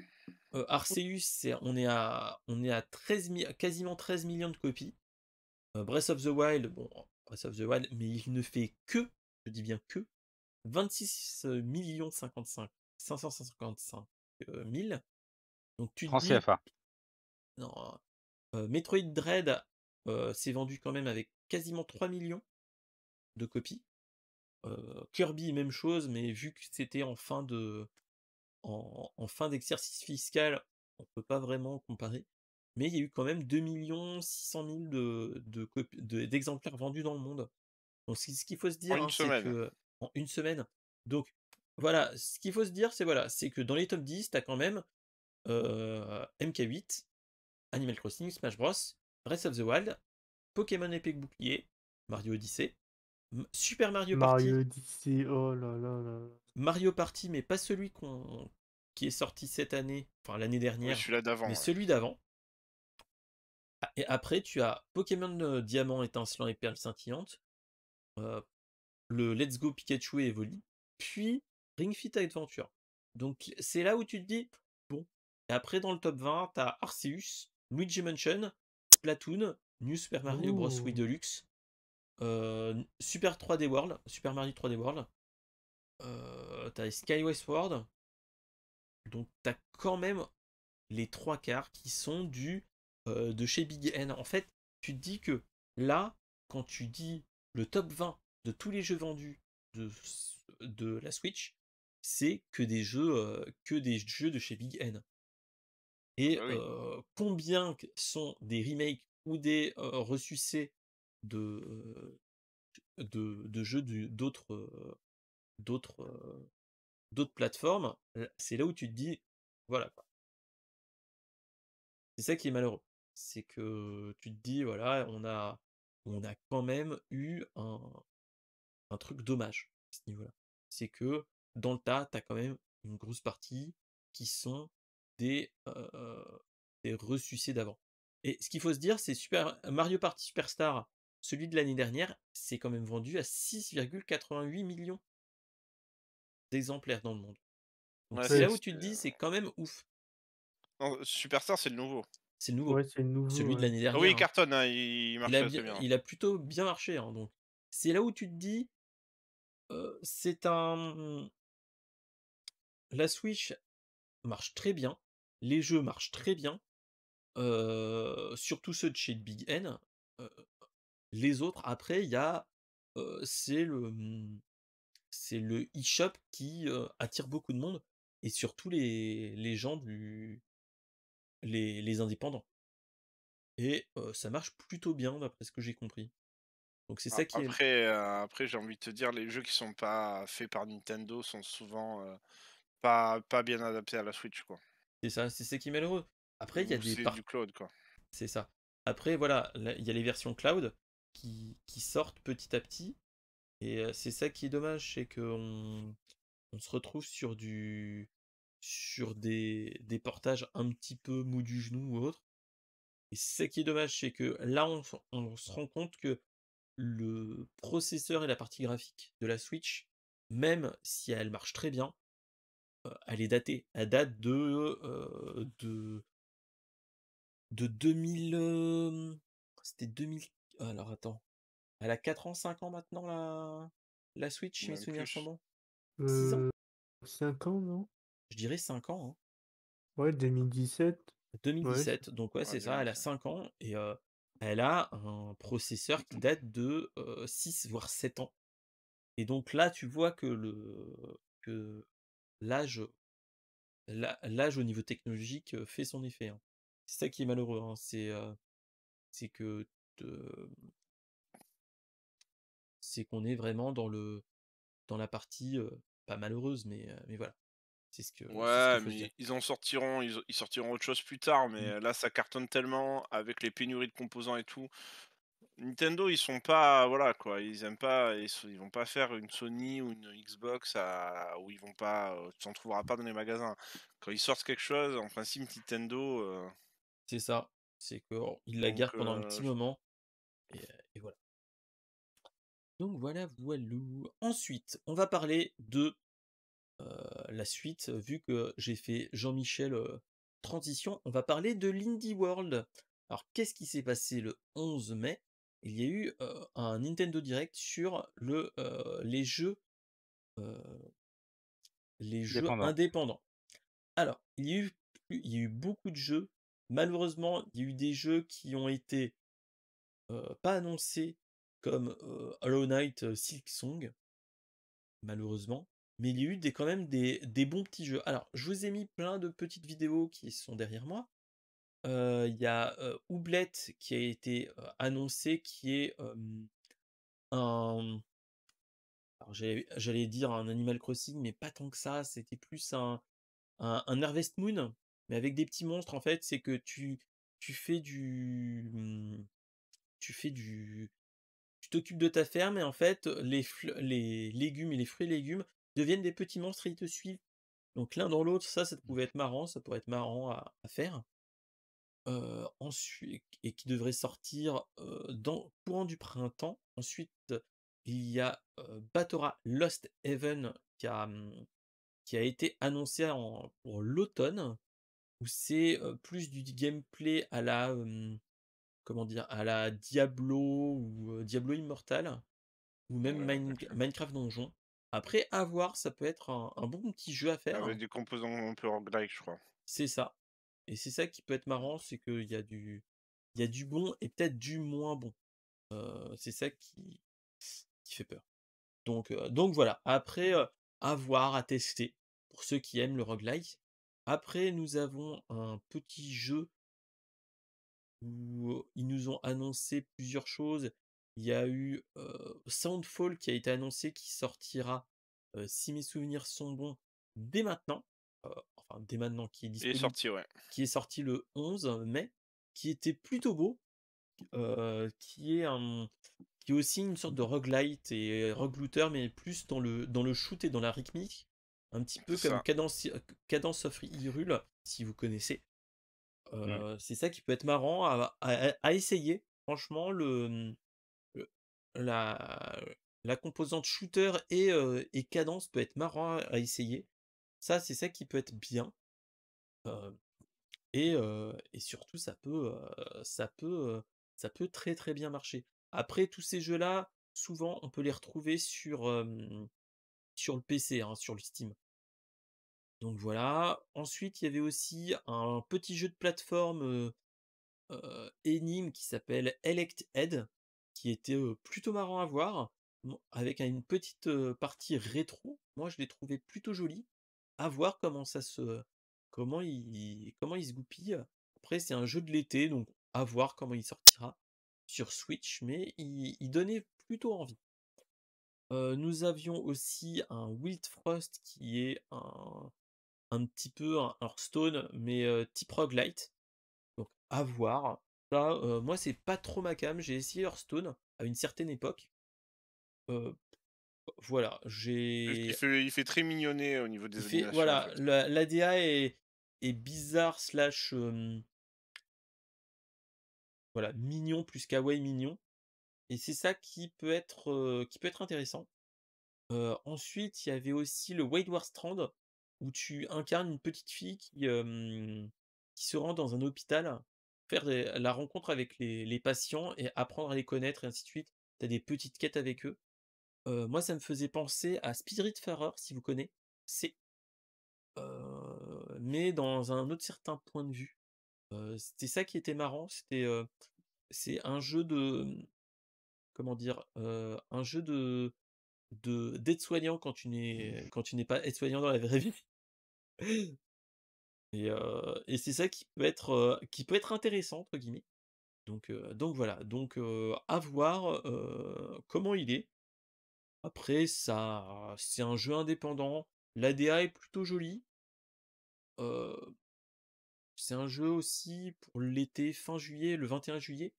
Arceus, on est à 13 quasiment 13 millions de copies. Breath of the Wild, bon, Breath of the Wild, mais il ne fait que, je dis bien que, 26 millions 555 000. Donc tu te Francs dis, CFA. non, Metroid Dread s'est vendu quand même avec quasiment 3 millions de copies. Kirby, même chose, mais vu que c'était en fin d'exercice fiscal, on peut pas vraiment comparer. Mais il y a eu quand même 2 600 000 d'exemplaires vendus dans le monde. Donc ce qu'il faut se En dire, une hein, c'est semaine. que en une semaine. Donc voilà, ce qu'il faut se dire, c'est que dans les top 10, tu as quand même MK8, Animal Crossing, Smash Bros, Breath of the Wild, Pokémon Épée Bouclier, Mario Odyssey, Super Mario Party, Mario Odyssey, oh là là là. Mario Party, mais pas celui qui est sorti cette année, enfin l'année Oui, dernière, celui-là d'avant. mais Ouais. celui d'avant. Et après, tu as Pokémon Diamant étincelant et Perle scintillante, euh, le Let's Go Pikachu et Evoli, puis Ring Fit Adventure. Donc c'est là où tu te dis, bon. Et après, dans le top 20, tu as Arceus, Luigi Mansion, Splatoon, New Super Mario Bros. Wii Ouh. Deluxe, Super 3D World, Super Mario 3D World, t'as Skyway Sword, donc t'as quand même les 3 quarts qui sont de chez Big N. En fait, tu te dis que là, quand tu dis le top 20 de tous les jeux vendus de la Switch, c'est que des jeux de chez Big N. Et Bah oui. combien sont des remakes ou des ressucés de, de jeux d'autres d'autres plateformes, c'est là où tu te dis, voilà, c'est ça qui est malheureux. C'est que tu te dis, voilà, on a quand même eu un truc dommage à ce niveau-là. C'est que dans le tas, tu as quand même une grosse partie qui sont des, des ressucés d'avant. Et ce qu'il faut se dire, c'est Super Mario Party Superstar, celui de l'année dernière, c'est quand même vendu à 6,88 millions d'exemplaires dans le monde. Donc Ouais, c'est Ouais, là où tu te dis, c'est quand même ouf. Non, Superstar, c'est le nouveau. C'est le nouveau. ouais, c'est nouveau, Celui de ouais. l'année Ah oui, dernière, il hein. cartonne, hein, il Il a, marche bien, très bien. il a plutôt bien marché, hein, donc c'est là où tu te dis, c'est un. La Switch marche très bien, les jeux marchent très bien, surtout ceux de chez Big N. euh, les autres, après, il y a. C'est le eShop qui attire beaucoup de monde, et surtout les gens les indépendants. Et ça marche plutôt bien, d'après ce que j'ai compris. Donc c'est ça qui est. Après, j'ai envie de te dire, les jeux qui sont pas faits par Nintendo sont souvent pas bien adaptés à la Switch, quoi. C'est ça qui est malheureux. Après, il y a Ou des c'est du cloud, quoi. C'est ça. Après, voilà, il y a les versions cloud qui sortent petit à petit. Et c'est ça qui est dommage, c'est qu'on on se retrouve sur des portages un petit peu mou du genou ou autre. Et c'est ça qui est dommage, c'est que là, on se rend compte que le processeur et la partie graphique de la Switch, même si elle marche très bien, elle est datée. Elle date de 2000. C'était 2000. Alors attends. Elle a 4 ans, 5 ans maintenant, la Switch, si mes Même souvenirs sont plus. bons. 6 ans? 5 ans, non? Je dirais 5 ans, hein. Ouais, 2017. Ouais, 2017, donc ouais, Ouais, c'est ça, elle a 2017. 5 ans et elle a un processeur qui date de 6 voire 7 ans. Et donc là, tu vois que l'âge l'âge au niveau technologique fait son effet, hein. C'est ça qui est malheureux, hein, c'est que c'est qu'on est vraiment dans la partie pas malheureuse, mais voilà, c'est ce qu'il Ouais, faut se dire. mais ils sortiront autre chose plus tard, mais Mm. là, ça cartonne tellement avec les pénuries de composants et tout. Nintendo, ils sont pas, voilà quoi, ils aiment pas, ils vont pas faire une Sony ou une Xbox où ils vont pas, tu en trouveras pas dans les magasins. Quand ils sortent quelque chose, en principe, Nintendo, C'est ça, c'est qu'ils la donc gardent pendant un petit moment et voilà. Donc voilà, voilou. Ensuite, on va parler de la suite, vu que j'ai fait Jean-Michel transition, on va parler de l'Indie World. Alors, qu'est-ce qui s'est passé le 11 mai? Il y a eu un Nintendo Direct sur euh, les jeux Dépendant. indépendants. Alors, il y a eu beaucoup de jeux. Malheureusement, il y a eu des jeux qui ont été pas annoncés comme Hollow Knight Silk Song, malheureusement. Mais il y a eu quand même des bons petits jeux. Alors, je vous ai mis plein de petites vidéos qui sont derrière moi. Il y a Oublette qui a été annoncé, qui est un. Alors, j'allais dire un Animal Crossing, mais pas tant que ça. C'était plus un Harvest Moon, mais avec des petits monstres. En fait, c'est que tu fais tu fais du, tu t'occupes de ta ferme et en fait, les légumes et les fruits et légumes deviennent des petits monstres et ils te suivent. Donc l'un dans l'autre, ça pouvait être marrant, ça pourrait être marrant à faire. Ensuite, et qui devrait sortir dans courant du printemps. Ensuite, il y a Batora Lost Heaven qui a été annoncé pour l'automne, où c'est plus du gameplay à la comment dire, à la Diablo ou Diablo Immortal, ou même ouais, ok. Minecraft Donjon. Après, à voir, ça peut être un bon petit jeu à faire. Avec des composants un peu roguelike, je crois. C'est ça. Et c'est ça qui peut être marrant, c'est qu'il y a du bon et peut-être du moins bon. C'est ça qui fait peur. Donc voilà. Après, à voir, à tester, pour ceux qui aiment le roguelike. Après, nous avons un petit jeu où ils nous ont annoncé plusieurs choses. Il y a eu Soundfall qui a été annoncé, qui sortira, si mes souvenirs sont bons, dès maintenant. Enfin, dès maintenant, Il est sorti, ouais. qui est sorti le 11 mai, qui était plutôt beau, qui est aussi une sorte de roguelite et rogue looter, mais plus dans le shoot et dans la rythmique, un petit peu C'est comme ça. Cadence of Hyrule, si vous connaissez. Ouais. C'est ça qui peut être marrant à essayer. Franchement, le- la, la composante shooter et cadence peut être marrant à essayer. Ça, c'est ça qui peut être bien. Euh, et surtout, ça peut très très bien marcher. Après, tous ces jeux-là, souvent, on peut les retrouver sur le PC, hein, sur le Steam. Donc voilà. Ensuite, il y avait aussi un petit jeu de plateforme énigme qui s'appelle Elect Head, qui était plutôt marrant à voir, avec une petite partie rétro. Moi, je l'ai trouvé plutôt joli. À voir comment il se goupille. Après, c'est un jeu de l'été, donc à voir comment il sortira sur Switch, mais il donnait plutôt envie. Nous avions aussi un Wild Frost qui est un petit peu un Hearthstone, mais type roguelite. Donc à voir. Ça, moi, c'est pas trop ma came. J'ai essayé Hearthstone à une certaine époque. Voilà, Il fait très mignonné au niveau des animations, voilà, effectivement. l'ADA est bizarre slash voilà, mignon plus kawaii mignon. Et c'est ça qui peut être intéressant. Ensuite, il y avait aussi le Wayward Strand, où tu incarnes une petite fille qui se rend dans un hôpital, faire la rencontre avec les patients et apprendre à les connaître et ainsi de suite. Tu as des petites quêtes avec eux. Moi, ça me faisait penser à Spiritfarer, si vous connaissez. C'est mais dans un autre certain point de vue. C'était ça qui était marrant, c'est un jeu de, comment dire? Un jeu d'aide-soignant quand tu n'es pas aide-soignant dans la vraie vie. Et c'est ça qui peut être «intéressant» entre guillemets. Donc voilà, à voir, comment il est. Après ça c'est un jeu indépendant, l'ADA est plutôt jolie. Heu, c'est un jeu aussi pour l'été, fin juillet, le 21 juillet.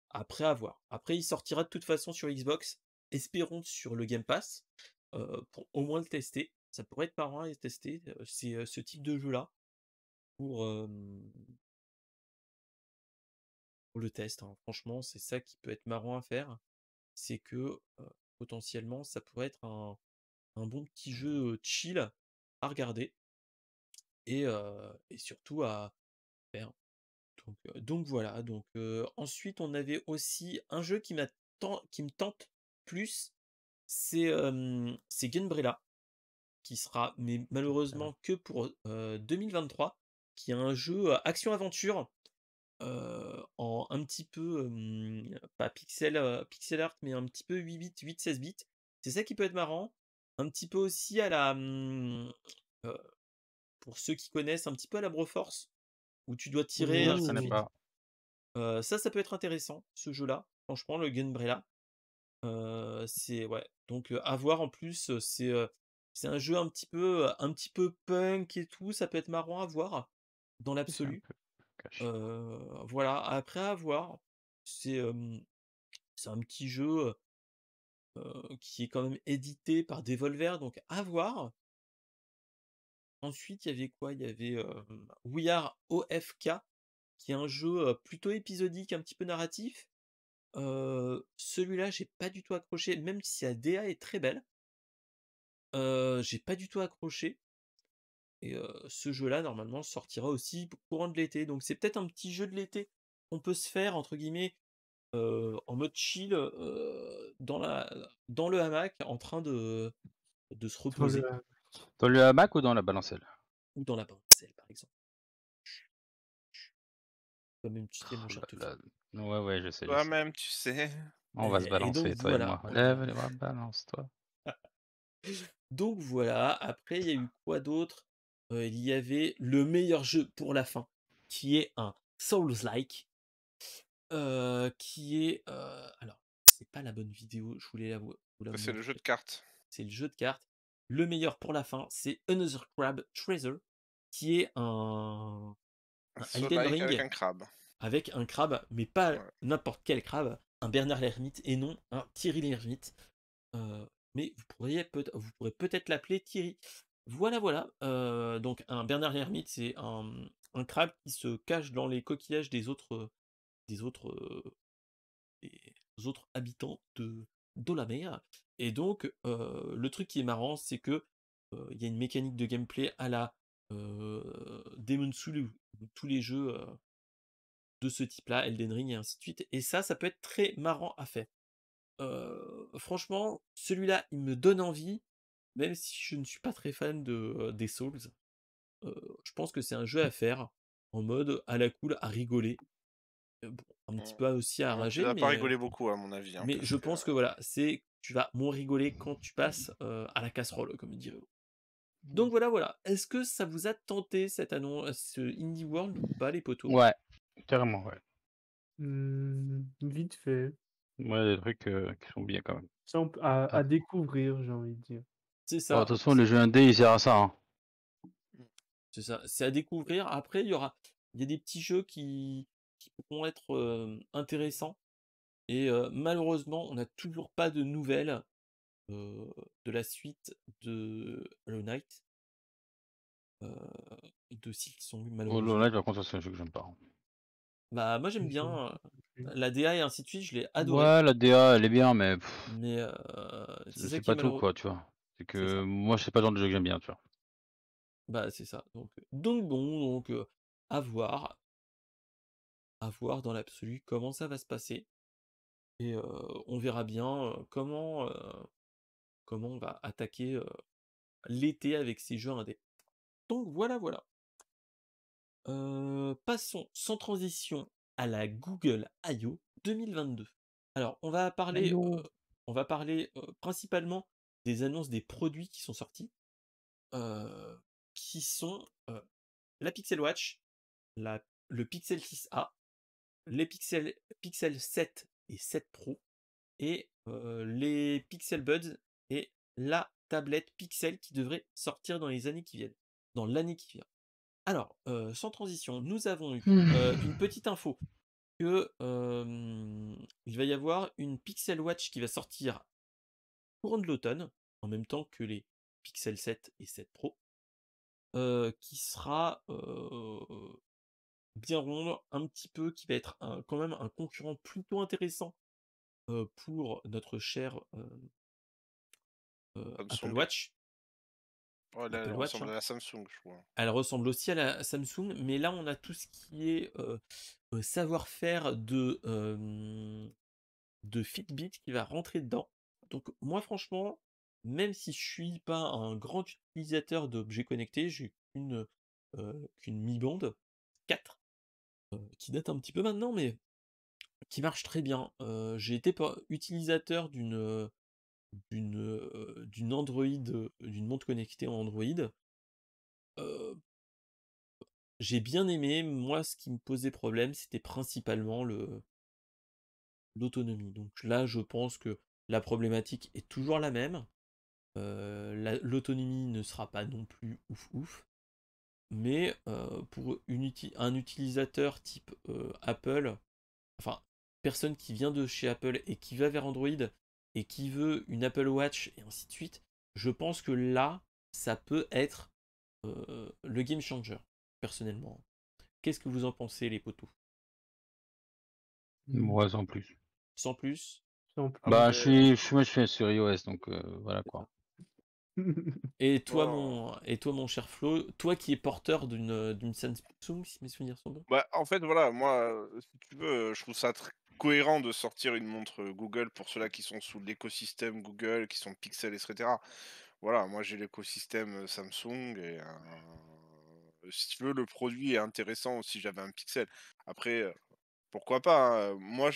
Après à voir. Après il sortira de toute façon sur Xbox, espérons sur le Game Pass, pour au moins le tester. Ça pourrait être marrant à tester, ce type de jeu-là pour, pour le test, hein. Franchement, c'est ça qui peut être marrant à faire. C'est que, potentiellement, ça pourrait être un bon petit jeu, chill à regarder et surtout à faire. Donc voilà, ensuite on avait aussi un jeu qui me tente plus, c'est Gunbrella, qui sera mais malheureusement que pour, 2023, qui est un jeu, action-aventure, en un petit peu, pas pixel art, mais un petit peu 8 bits, 8-16 bits. C'est ça qui peut être marrant. Un petit peu aussi à la, heu, pour ceux qui connaissent, un petit peu à la Broforce, où tu dois tirer, Non, je ainsi de connais Ouh! suite. pas. Ça peut être intéressant, ce jeu-là. Franchement, le Gunbrella. C'est ouais, à voir en plus, c'est un jeu un petit peu punk et tout, ça peut être marrant à voir, dans C'est un l'absolu. peu caché. Voilà, après à voir. C'est, c'est un petit jeu, qui est quand même édité par Devolver, donc à voir. Ensuite, il y avait quoi? Il y avait, We Are OFK, qui est un jeu, plutôt épisodique, un petit peu narratif. Celui-là, j'ai pas du tout accroché, même si la DA est très belle. J'ai pas du tout accroché et ce jeu-là, normalement, sortira aussi courant de l'été. Donc c'est peut-être un petit jeu de l'été qu'on peut se faire, entre guillemets, en mode chill, dans le hamac, en train de se Dans reposer, le Dans le hamac ou dans la balancelle? ou dans la balancelle, par exemple. Toi-même, tu sais, mon Oh cher là Teufel. là. Ouais, ouais, je sais, je sais. Toi-même, tu sais. On va se Et donc balancer, toi et voilà. moi. Lève les bras, balance-toi. Donc voilà, après il y a eu quoi d'autre? Il y avait le meilleur jeu pour la fin, qui est un Souls-like, qui est, alors c'est pas la bonne vidéo, je voulais vous la Ça, c'est le jeu de montrer. cartes. C'est le jeu de cartes. Le meilleur pour la fin, c'est Another Crab Treasure, qui est Un un Elden Soul-like avec Ring un crabe. avec un crabe, mais pas Ouais. n'importe quel crabe, un Bernard l'Ermite et non un Thierry l'Ermite. Mais vous pourrez peut-être l'appeler Thierry. Voilà, voilà. Donc un Bernard l'Ermite, c'est un crabe qui se cache dans les coquillages des autres, des autres habitants de la mer. Et donc, le truc qui est marrant, c'est que il y a une mécanique de gameplay à la Demon's Souls ou tous les jeux de ce type-là, Elden Ring et ainsi de suite. Et ça peut être très marrant à faire. Franchement, celui-là, il me donne envie, même si je ne suis pas très fan des Souls. Je pense que c'est un jeu à faire, en mode à la cool, à rigoler. Bon, un petit peu aussi à Tu rager, vas pas rigoler beaucoup, à mon avis, hein, mais parce je que pense que voilà, tu vas moins rigoler quand tu passes à la casserole, comme dirait. Donc voilà, voilà. Est-ce que ça vous a tenté cette annonce, ce Indie World ou pas, les potos? Ouais, carrément, ouais. Vite fait. Ouais, des trucs qui sont bien quand même. Ça, Ah. à découvrir, j'ai envie de dire. C'est Bon, de ça. toute façon, les jeux indés, ils servent à ça. Hein. C'est ça, c'est à découvrir. Après, il y a des petits jeux qui pourront être intéressants. Et malheureusement, on n'a toujours pas de nouvelles de la suite de Hollow Knight, de Silksong, Hollow malheureusement. Knight, par contre, ça, c'est un jeu que j'aime pas. Bah, moi, j'aime Je sais bien pas plus. la DA et ainsi de suite, je l'ai adoré. Ouais, la DA, elle est bien, mais Mais c'est ça c'est qui est pas tout, malheureux. quoi, tu vois. C'est C'est ça. que moi, c'est pas le genre de jeu que j'aime bien, tu vois. Bah, c'est ça. Donc bon, à voir dans l'absolu comment ça va se passer. Et on verra bien comment on va attaquer l'été avec ces jeux indés. Donc voilà, voilà. Passons sans transition à la Google I.O. 2022. Alors, Aïe. on va parler principalement des annonces des produits qui sont sortis, qui sont la Pixel Watch, le Pixel 6a, les Pixel 7 et 7 Pro, et les Pixel Buds et la tablette Pixel qui devrait sortir dans les années qui viennent, dans l'année qui vient. Alors, sans transition, nous avons eu une petite info que il va y avoir une Pixel Watch qui va sortir courant de l'automne, en même temps que les Pixel 7 et 7 Pro, qui sera bien ronde, un petit peu, qui va être quand même un concurrent plutôt intéressant pour notre cher Apple Samsung. Watch. Ouais, là, elle L'Apple Watch, ressemble hein. à la Samsung, je crois. Elle ressemble aussi à la Samsung, mais là on a tout ce qui est savoir-faire de Fitbit qui va rentrer dedans. Donc moi franchement, même si je suis pas un grand utilisateur d'objets connectés, j'ai qu'une Mi Band 4 qui date un petit peu maintenant, mais qui marche très bien. J'ai été utilisateur d'une Android, d'une montre connectée en Android. Euh, j'ai bien aimé. Moi, ce qui me posait problème, c'était principalement l'autonomie. Donc là, je pense que la problématique est toujours la même. L'autonomie ne sera pas non plus ouf ouf. Mais pour un utilisateur type Apple, enfin, personne qui vient de chez Apple et qui va vers Android et qui veut une Apple Watch et ainsi de suite, je pense que là, ça peut être le game changer, personnellement. Qu'est-ce que vous en pensez, les potos? Ouais, sans plus. Sans plus. Sans plus. Bah, Après, moi, je suis sur iOS, donc voilà, C'est ça. quoi. Et toi, voilà. mon cher Flo, toi qui es porteur d'une Samsung, si mes souvenirs sont bons. Bah, en fait, voilà, moi, si tu veux, je trouve ça cohérent de sortir une montre Google pour ceux-là qui sont sous l'écosystème Google, qui sont Pixel, etc. Voilà, moi j'ai l'écosystème Samsung et si tu veux, le produit est intéressant si j'avais un Pixel. Après, pourquoi pas, hein, moi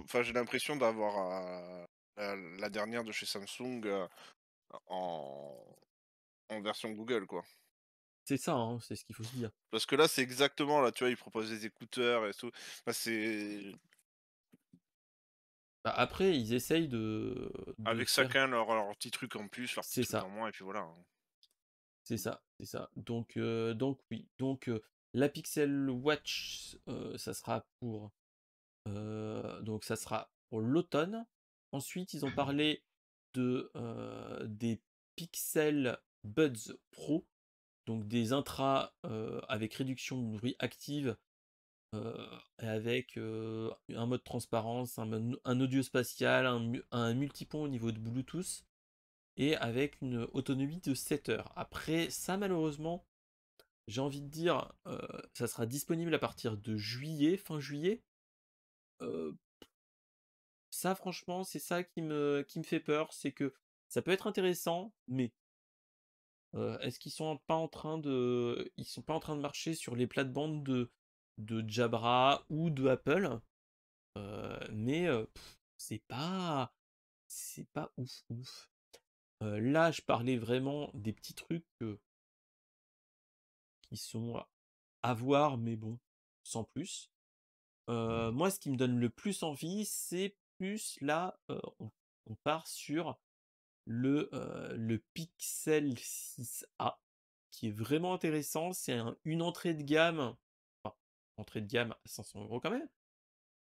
enfin, j'ai l'impression d'avoir la dernière de chez Samsung en, en version Google, quoi. C'est ça, hein, c'est ce qu'il faut se dire. Parce que là, c'est exactement, là, tu vois, ils proposent des écouteurs et tout. Enfin, c'est Bah, après, ils essayent de avec faire. chacun leur petit truc en plus, leur petit C'est truc en ça, moins, et puis voilà, hein. c'est ça, c'est ça. Donc oui. Donc la Pixel Watch, ça sera pour l'automne. Ensuite, ils ont parlé des Pixel Buds Pro, donc des intras avec réduction de bruit active, et avec un mode transparence, un audio spatial, un multipont au niveau de Bluetooth, et avec une autonomie de 7 heures. Après, ça malheureusement, j'ai envie de dire, ça sera disponible à partir de juillet, fin juillet. Euh, Ça franchement, c'est ça qui me fait peur, c'est que ça peut être intéressant, mais est-ce qu'ils sont pas en train de marcher sur les plates-bandes de Jabra ou de Apple? Mais c'est pas ouf ouf. Là, je parlais vraiment des petits trucs qui sont à voir, mais bon, sans plus. Moi, ce qui me donne le plus envie, c'est plus là, on part sur le Pixel 6a, qui est vraiment intéressant. C'est une entrée de gamme, enfin, entrée de gamme à 500 € quand même,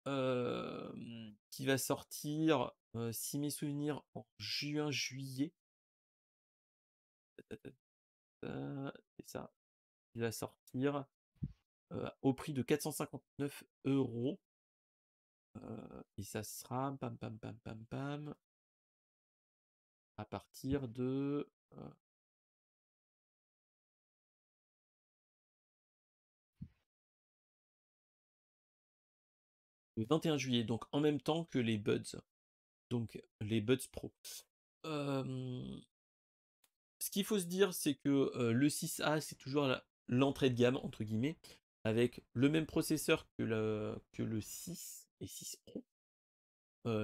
qui va sortir, si mes souvenirs, en juin-juillet. C'est ça. Il va sortir, au prix de 459 €. Et ça sera pam pam pam pam pam, à partir de, le 21 juillet, donc en même temps que les Buds, donc les Buds Pro. Hem, Ce qu'il faut se dire, c'est que, le 6A, c'est toujours «l'entrée de gamme» entre guillemets, avec le même processeur que le 6 et 6 Pro,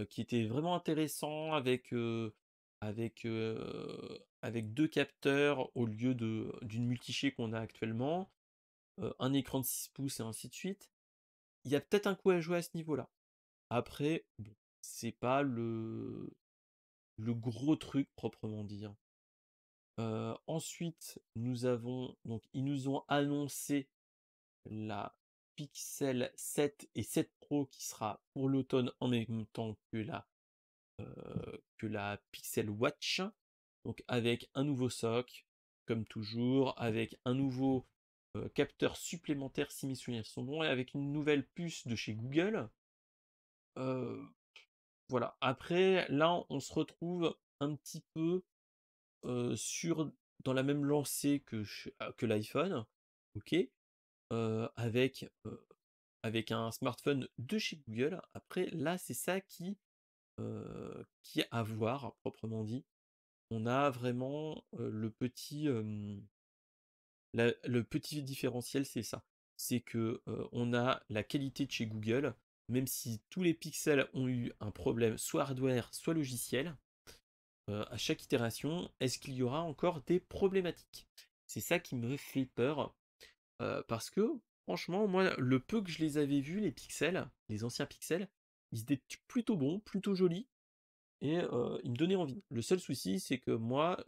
qui était vraiment intéressant avec 2 capteurs au lieu d'une multi-chez qu'on a actuellement, un écran de 6 pouces et ainsi de suite. Il y a peut-être un coup à jouer à ce niveau-là. Après, bon, c'est pas le gros truc proprement dit, hein. Ensuite, ils nous ont annoncé la Pixel 7 et 7 Pro qui sera pour l'automne en même temps que la Pixel Watch. Donc avec un nouveau SoC, comme toujours, avec un nouveau capteur supplémentaire si mes souvenirs sont bons, et avec une nouvelle puce de chez Google. Voilà. Après, là, on se retrouve un petit peu dans la même lancée que l'iPhone, ok, avec un smartphone de chez Google. Après, là, c'est ça qui est à voir, proprement dit. On a vraiment le petit différentiel, c'est ça. C'est que on a la qualité de chez Google, même si tous les pixels ont eu un problème, soit hardware, soit logiciel. À chaque itération, est-ce qu'il y aura encore des problématiques? C'est ça qui me fait peur, parce que franchement, moi, le peu que je les avais vus, les pixels, les anciens pixels, ils étaient plutôt bons, plutôt jolis, et ils me donnaient envie. Le seul souci, c'est que moi,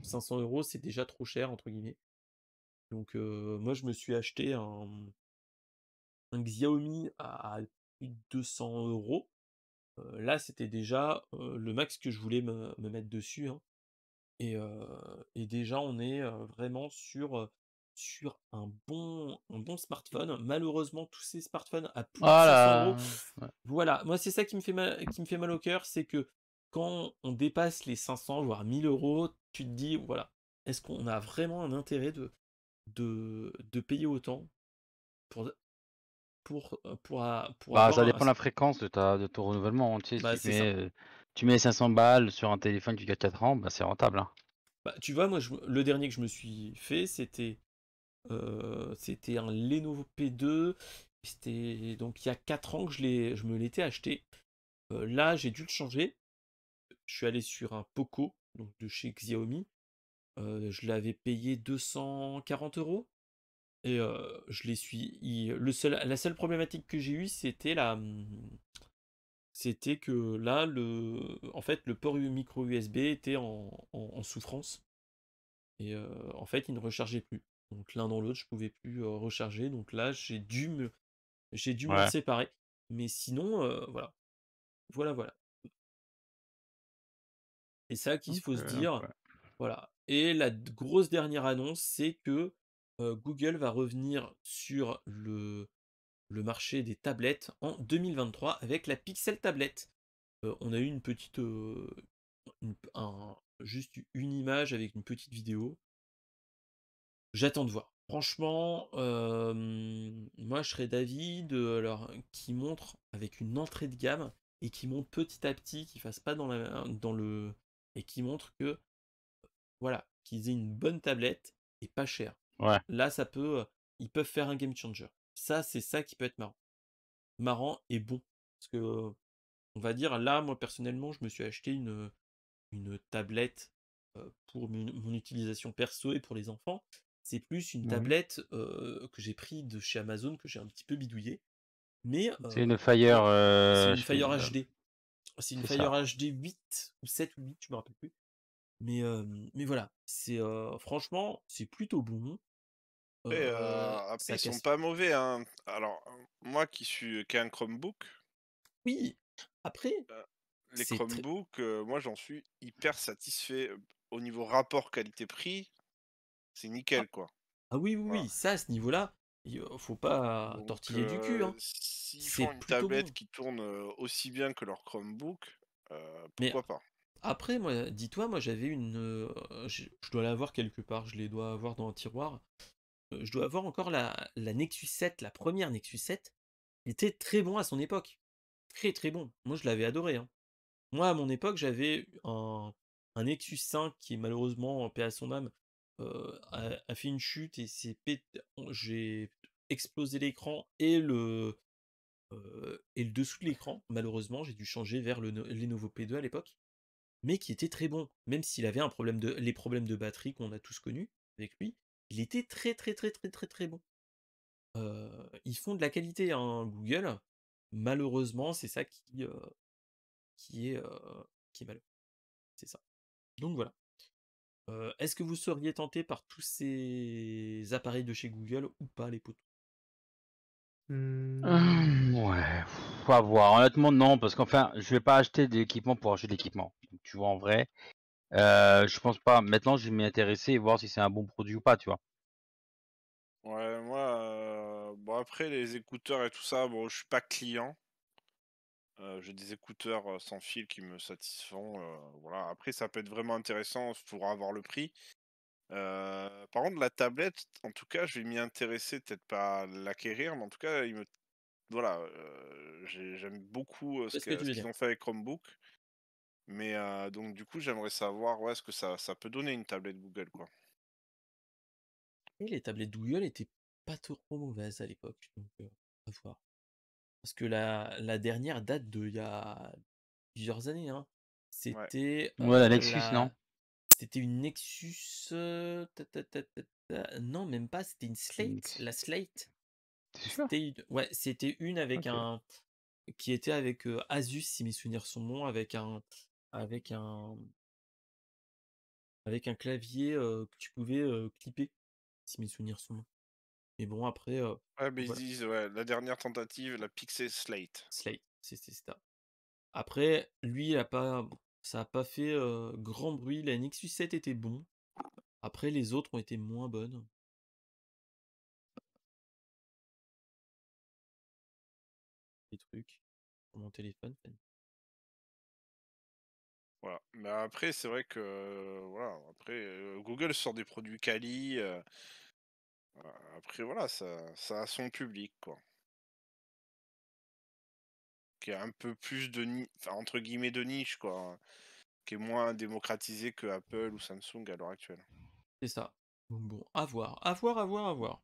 500 €, c'est déjà trop cher, entre guillemets. Donc moi, je me suis acheté un Xiaomi à plus de 200 €. Là, c'était déjà le max que je voulais me mettre dessus, hein. Et déjà, on est vraiment sur un bon smartphone. Malheureusement, tous ces smartphones à plus de 500 €, Voilà. Ouais. voilà, moi, c'est ça qui me fait mal au cœur, c'est que quand on dépasse les 500, voire 1 000 €, tu te dis, voilà, est-ce qu'on a vraiment un intérêt de payer autant pour, pour Bah, ça avoir dépend de la fréquence de ton renouvellement, hein. Tu sais, bah, c'est ça. tu mets 500 balles sur un téléphone qui garde 4 ans, bah, c'est rentable, hein. Bah, tu vois, moi, le dernier que je me suis fait, c'était un Lenovo P2. C'était donc il y a 4 ans que je me l'étais acheté. Là, j'ai dû le changer. Je suis allé sur un Poco, donc de chez Xiaomi. Je l'avais payé 240 €. Et la seule problématique que j'ai eue, c'était que là, en fait, le port micro USB était en souffrance. Et en fait, il ne rechargeait plus. Donc l'un dans l'autre, je pouvais plus recharger. Donc là, j'ai dû m'en Ouais. séparer. Mais sinon, voilà. Voilà, voilà. Et ça qu'il OK, faut se dire, OK. voilà. Et la grosse dernière annonce, c'est que Google va revenir sur le marché des tablettes en 2023 avec la Pixel Tablette. On a eu une petite, juste une image avec une petite vidéo. J'attends de voir. Franchement, moi je serais d'avis alors, qui montre avec une entrée de gamme et qui monte petit à petit, qui fasse pas dans le et qui montre que voilà, qu'ils aient une bonne tablette et pas cher. Ouais. Là, ils peuvent faire un game changer. Ça, c'est ça qui peut être marrant. Marrant et bon. Parce que, on va dire, là, moi personnellement, je me suis acheté une tablette pour mon utilisation perso et pour les enfants. C'est plus une Mmh. tablette que j'ai pris de chez Amazon, que j'ai un petit peu bidouillé. Mais C'est une Fire, c'est une je sais Fire HD. C'est une c'est Fire ça. HD 8 ou 7 ou 8, je me rappelle plus. Mais voilà, franchement, c'est plutôt bon. Après, ça ils sont casse. pas mauvais, hein. Alors, moi qui ai un Chromebook, Oui, après, les c'est très. Chromebooks, moi j'en suis hyper satisfait. Au niveau rapport qualité-prix, c'est Ah, nickel, quoi. ah oui, oui, Voilà. oui, ça, à ce niveau-là, faut pas Donc, tortiller du cul, hein. s'ils C'est font une plutôt tablette bon. qui tourne aussi bien que leur Chromebook, Mais pourquoi pas? après, moi, dis-toi, moi, j'avais je dois l'avoir quelque part, je les dois avoir dans un tiroir. Je dois avoir encore la Nexus 7, la première Nexus 7. Il était très bon à son époque. Très, très bon. Moi, je l'avais adoré, hein. Moi, à mon époque, j'avais un Nexus 5 qui, malheureusement, en paix à son âme, a fait une chute et j'ai explosé l'écran et le dessous de l'écran. Malheureusement, j'ai dû changer vers le Lenovo P2 à l'époque, mais qui était très bon. Même s'il avait les problèmes de batterie qu'on a tous connus avec lui, il était très, très, très, très, très, très bon. Ils font de la qualité, hein, Google. Malheureusement, c'est ça qui est, qui est malheureux. C'est ça. Donc voilà. Est-ce que vous seriez tenté par tous ces appareils de chez Google ou pas, les potos? Ouais, faut voir. Honnêtement, non, parce qu'enfin, je vais pas acheter de l'équipement pour acheter de l'équipement. Donc, tu vois, en vrai, je pense pas. Maintenant, je vais m'y intéresser et voir si c'est un bon produit ou pas, tu vois. Ouais, moi, bon après les écouteurs et tout ça, bon, je suis pas client. J'ai des écouteurs, sans fil qui me satisfont, voilà. Après ça peut être vraiment intéressant, pour avoir le prix. Par contre la tablette, en tout cas, je vais m'y intéresser, peut-être pas l'acquérir, mais en tout cas, voilà, j'aime beaucoup, Je vois ce que tu ce veux qu'ils dire. ont fait avec Chromebook. Mais, donc du coup, j'aimerais savoir, ouais, ce que ça peut donner une tablette Google, quoi. Et les tablettes Google étaient pas trop mauvaises à l'époque, donc à voir. Parce que la dernière date de il y a plusieurs années, hein. Ouais. C'était Ouais, la Nexus, non? c'était une Nexus. Non, même pas, c'était une Slate. Nexus. La Slate. T'es sûr? Ouais, c'était une avec Ok. qui était avec Asus, si mes souvenirs sont bons, avec un, avec un clavier que tu pouvais clipper, si mes souvenirs sont bons. Mais bon, après, Ouais, mais ils voilà, disent, ouais, la dernière tentative, la Pixel Slate. Slate, c'est ça. Après, lui, ça a pas fait grand bruit. La Nexus 7 était bon. Après, les autres ont été moins bonnes. Les trucs sur mon téléphone. Voilà. Mais après, c'est vrai que, voilà, après, Google sort des produits quali, après voilà, ça a son public, quoi. Qui est un peu plus enfin, entre guillemets «de niche», quoi, hein, qui est moins démocratisé que Apple ou Samsung à l'heure actuelle. C'est ça. Donc bon, à voir, à voir, à voir, à voir.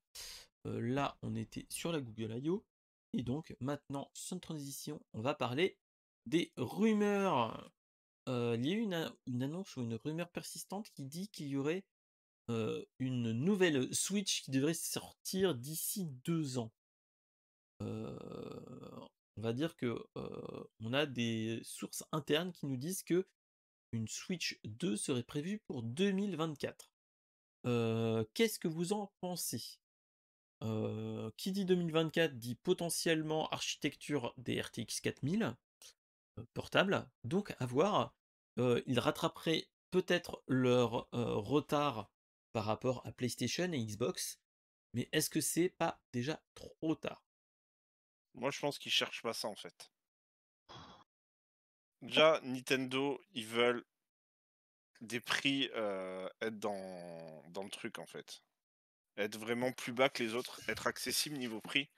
Là, on était sur la Google I.O. Et donc, maintenant, sans transition, on va parler des rumeurs. Il y a eu une annonce ou une rumeur persistante qui dit qu'il y aurait une nouvelle Switch qui devrait sortir d'ici 2 ans. On va dire que on a des sources internes qui nous disent que une Switch 2 serait prévue pour 2024. Qu'est-ce que vous en pensez? Qui dit 2024 dit potentiellement architecture des RTX 4000 portables, donc à voir. Ils rattraperaient peut-être leur retard par rapport à PlayStation et Xbox, mais est-ce que c'est pas déjà trop tard? Moi, je pense qu'ils cherchent pas ça, en fait. Déjà, Nintendo, ils veulent des prix, être dans le truc, en fait. Être vraiment plus bas que les autres, être accessible niveau prix.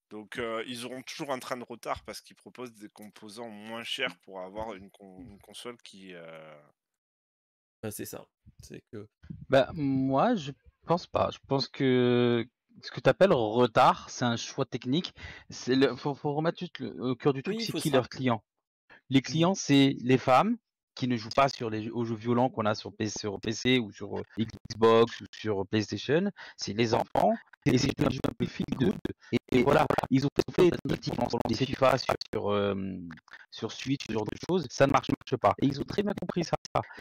Donc, ils auront toujours un train de retard parce qu'ils proposent des composants moins chers pour avoir une console qui, Bah, c'est ça. C'est que Bah, moi, je pense pas. Je pense que ce que tu appelles retard, c'est un choix technique. Faut remettre juste au cœur du truc, oui, il c'est faut qui se leurs rappeler. clients? Les clients, c'est les femmes qui ne jouent pas aux jeux violents qu'on a sur PC ou sur Xbox ou sur PlayStation. C'est les enfants et c'est un jeu un peu feel good. Et voilà, ils ont fait des tentatives en sortant des FIFA sur Switch, ce genre de choses, ça ne marche pas. Et ils ont très bien compris ça.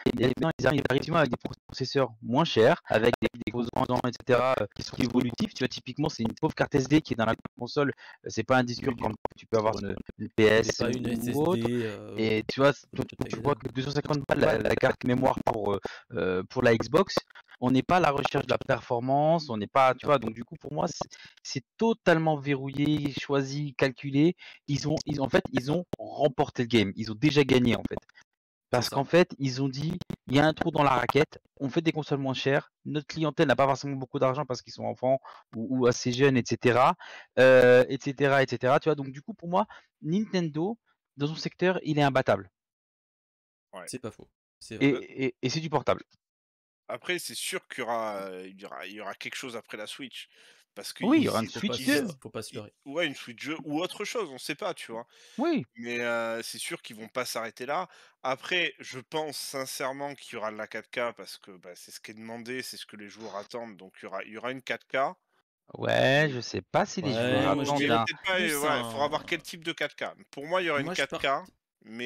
Et bien, ils arrivent effectivement avec des processeurs moins chers, avec des composants, etc., qui sont évolutifs. Tu vois, typiquement, c'est une pauvre carte SD qui est dans la console. C'est pas un disque dur comme tu peux avoir sur une C'est PS pas une ou autre. SSD Et tu vois, de tu vois Tagada. que 250 balles la carte mémoire pour la Xbox, on n'est pas à la recherche de la performance, on n'est pas, tu vois, donc du coup pour moi c'est totalement verrouillé, choisi, calculé. En fait, ils ont remporté le game, ils ont déjà gagné en fait. C'est Parce ça. qu'en fait, ils ont dit, il y a un trou dans la raquette, on fait des consoles moins chères, notre clientèle n'a pas forcément beaucoup d'argent parce qu'ils sont enfants ou assez jeunes, etc., etc., etc. Tu vois, donc du coup pour moi, Nintendo, dans son secteur, il est imbattable. Ouais. C'est pas faux. C'est vrai. Et c'est du portable. Après, c'est sûr il y aura quelque chose après la Switch. Parce que Oui, il y aura une Faut pas Switch se, 2. faut pas se leurrer. ouais, une Switch 2 ou autre chose, on sait pas, tu vois. Oui. Mais c'est sûr qu'ils vont pas s'arrêter là. Après, je pense sincèrement qu'il y aura de la 4K parce que bah, c'est ce qui est demandé, c'est ce que les joueurs attendent. Donc il y aura une 4K. Ouais, je sais pas si les joueurs Ouais, moi je Mais attendent dirais un. peut-être pas. plus Ouais, il faudra voir un. quel type de 4K. Pour moi, il y aura une Moi 4K,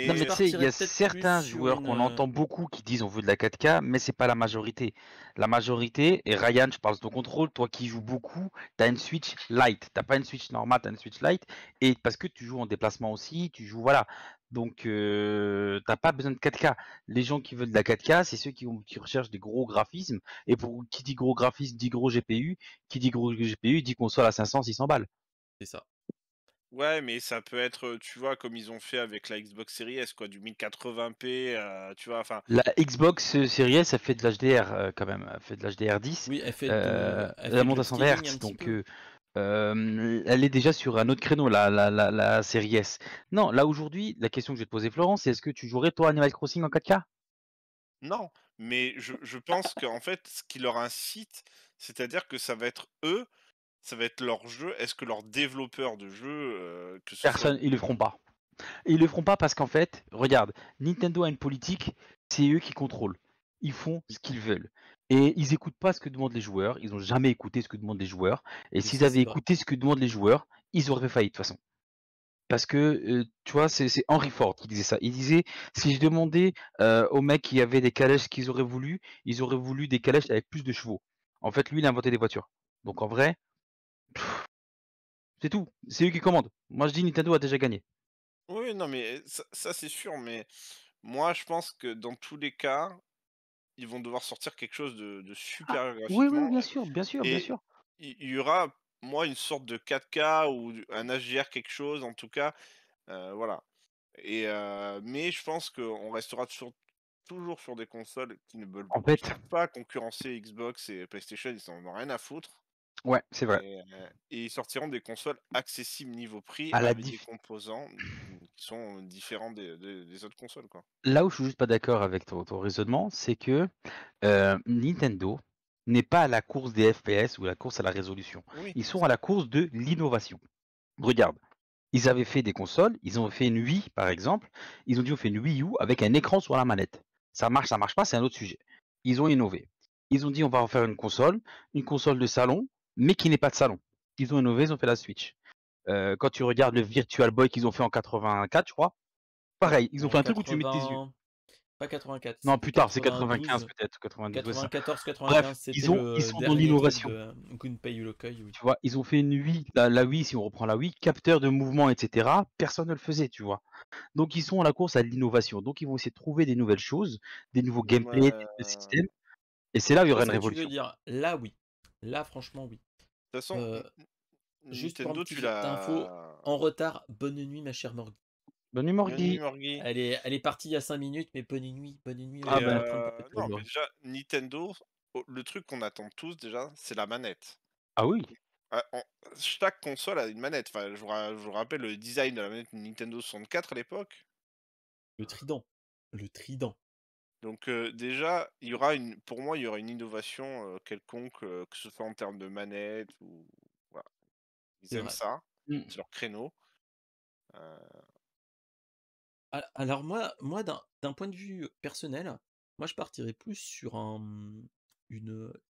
Non, mais je tu sais, il y partirais a peut-être plus certains sur joueurs une. qu'on entend beaucoup qui disent on veut de la 4K, mais c'est pas la majorité. La majorité, et Ryan, je parle de ton contrôle, toi qui joues beaucoup, t'as une Switch Lite. T'as pas une Switch normale, t'as une Switch Lite. Et parce que tu joues en déplacement aussi, tu joues, voilà. Donc, t'as pas besoin de 4K. Les gens qui veulent de la 4K, c'est ceux qui recherchent des gros graphismes. Et pour qui dit gros graphisme, dit gros GPU. Qui dit gros GPU, dit console à 500, 600 balles. C'est ça. Ouais, mais ça peut être, tu vois, comme ils ont fait avec la Xbox Series S, quoi, du 1080p, tu vois, enfin, La Xbox Series S, elle fait de l'HDR quand même, elle fait de l'HDR10, Oui, elle elle fait de monte à 120 l'upscaling un Hz, petit donc peu. elle est déjà sur un autre créneau, la série S. Non, là aujourd'hui, la question que je vais te poser, Florence, c'est est-ce que tu jouerais toi Animal Crossing en 4K? non, mais je pense qu'en fait, ce qui leur incite, c'est-à-dire que ça va être eux, ça va être leur jeu. Est-ce que leurs développeurs de jeux, que ce soit Personne, ils le feront pas. Ils le feront pas parce qu'en fait, regarde, Nintendo a une politique, c'est eux qui contrôlent. Ils font ce qu'ils veulent. Et ils écoutent pas ce que demandent les joueurs, ils ont jamais écouté ce que demandent les joueurs. Et Et s'ils ça, avaient c'est vrai. écouté ce que demandent les joueurs, ils auraient fait faillite de toute façon. Parce que, tu vois, c'est Henry Ford qui disait ça. Il disait, si je demandais aux mecs qui avaient des calèches ce qu'ils auraient voulu, ils auraient voulu des calèches avec plus de chevaux. En fait, lui, il a inventé des voitures. Donc en vrai, c'est tout. C'est eux qui commandent. Moi, je dis Nintendo a déjà gagné. oui, non, mais ça c'est sûr, mais moi, je pense que dans tous les cas, ils vont devoir sortir quelque chose de Ah, supérieur oui, oui, graphiquement bien sûr, bien sûr, bien et sûr. il y aura, moi, une sorte de 4K ou un HDR quelque chose, en tout cas, voilà. Et mais je pense qu'on restera toujours sur des consoles En qui fait, peuvent pas concurrencer Xbox et PlayStation, ils en ont rien à foutre. ouais, c'est vrai. Et ils sortiront des consoles accessibles niveau prix À la avec des diff composants qui sont différents des autres consoles, quoi. Là où je suis juste pas d'accord avec ton raisonnement, c'est que Nintendo n'est pas à la course des FPS ou à la course à la résolution. Oui, Ils sont à la course de l'innovation. Regarde, ils avaient fait des consoles, ils ont fait une Wii par exemple, ils ont dit on fait une Wii U avec un écran sur la manette. Ça marche pas, c'est un autre sujet. Ils ont innové. Ils ont dit on va en faire une console de salon, mais qui n'est pas de salon. Ils ont innové, ils ont fait la Switch. Quand tu regardes le Virtual Boy qu'ils ont fait en 84, je crois, pareil, ils ont fait En un truc où tu mets tes yeux. 80, pas 84, Non, c'était plus tard, c'est 95 92, peut-être, 92, ouais, ça. 94, Bref, 95, c'était ils le sont dans dernier truc l'innovation. de Gunpei Yokoi, oui. Tu vois, ils ont fait une Wii, la Wii, si on reprend la Wii, capteur de mouvement, etc. Personne ne le faisait, tu vois. Donc ils sont à la course à l'innovation. Donc ils vont essayer de trouver des nouvelles choses, des nouveaux gameplays, des nouveaux systèmes. Et c'est là où il y Je vois aura ce une que tu veux révolution. dire. Là, oui. Là, franchement, oui. De toute façon, Euh, Juste pour une Nintendo, tu petite info, l'as. en retard, bonne nuit, ma chère Morgue. Bonne nuit, Bonne nuit, Morgui. Morgui. Elle est partie il y a 5 minutes, mais bonne nuit, Ah Et elle est ben, en train de taper non, mais bonne déjà, Nintendo, le truc qu'on attend tous déjà, c'est la manette. Ah oui. Ah, chaque console a une manette. Enfin, je vous rappelle le design de la manette Nintendo 64 à l'époque. le trident. Le trident. Donc déjà, pour moi, il y aura une innovation quelconque, que ce soit en termes de manette ou voilà. Ils C'est aiment vrai. ça, Mm. c'est leur créneau. Euh, Alors moi d'un point de vue personnel, moi je partirais plus sur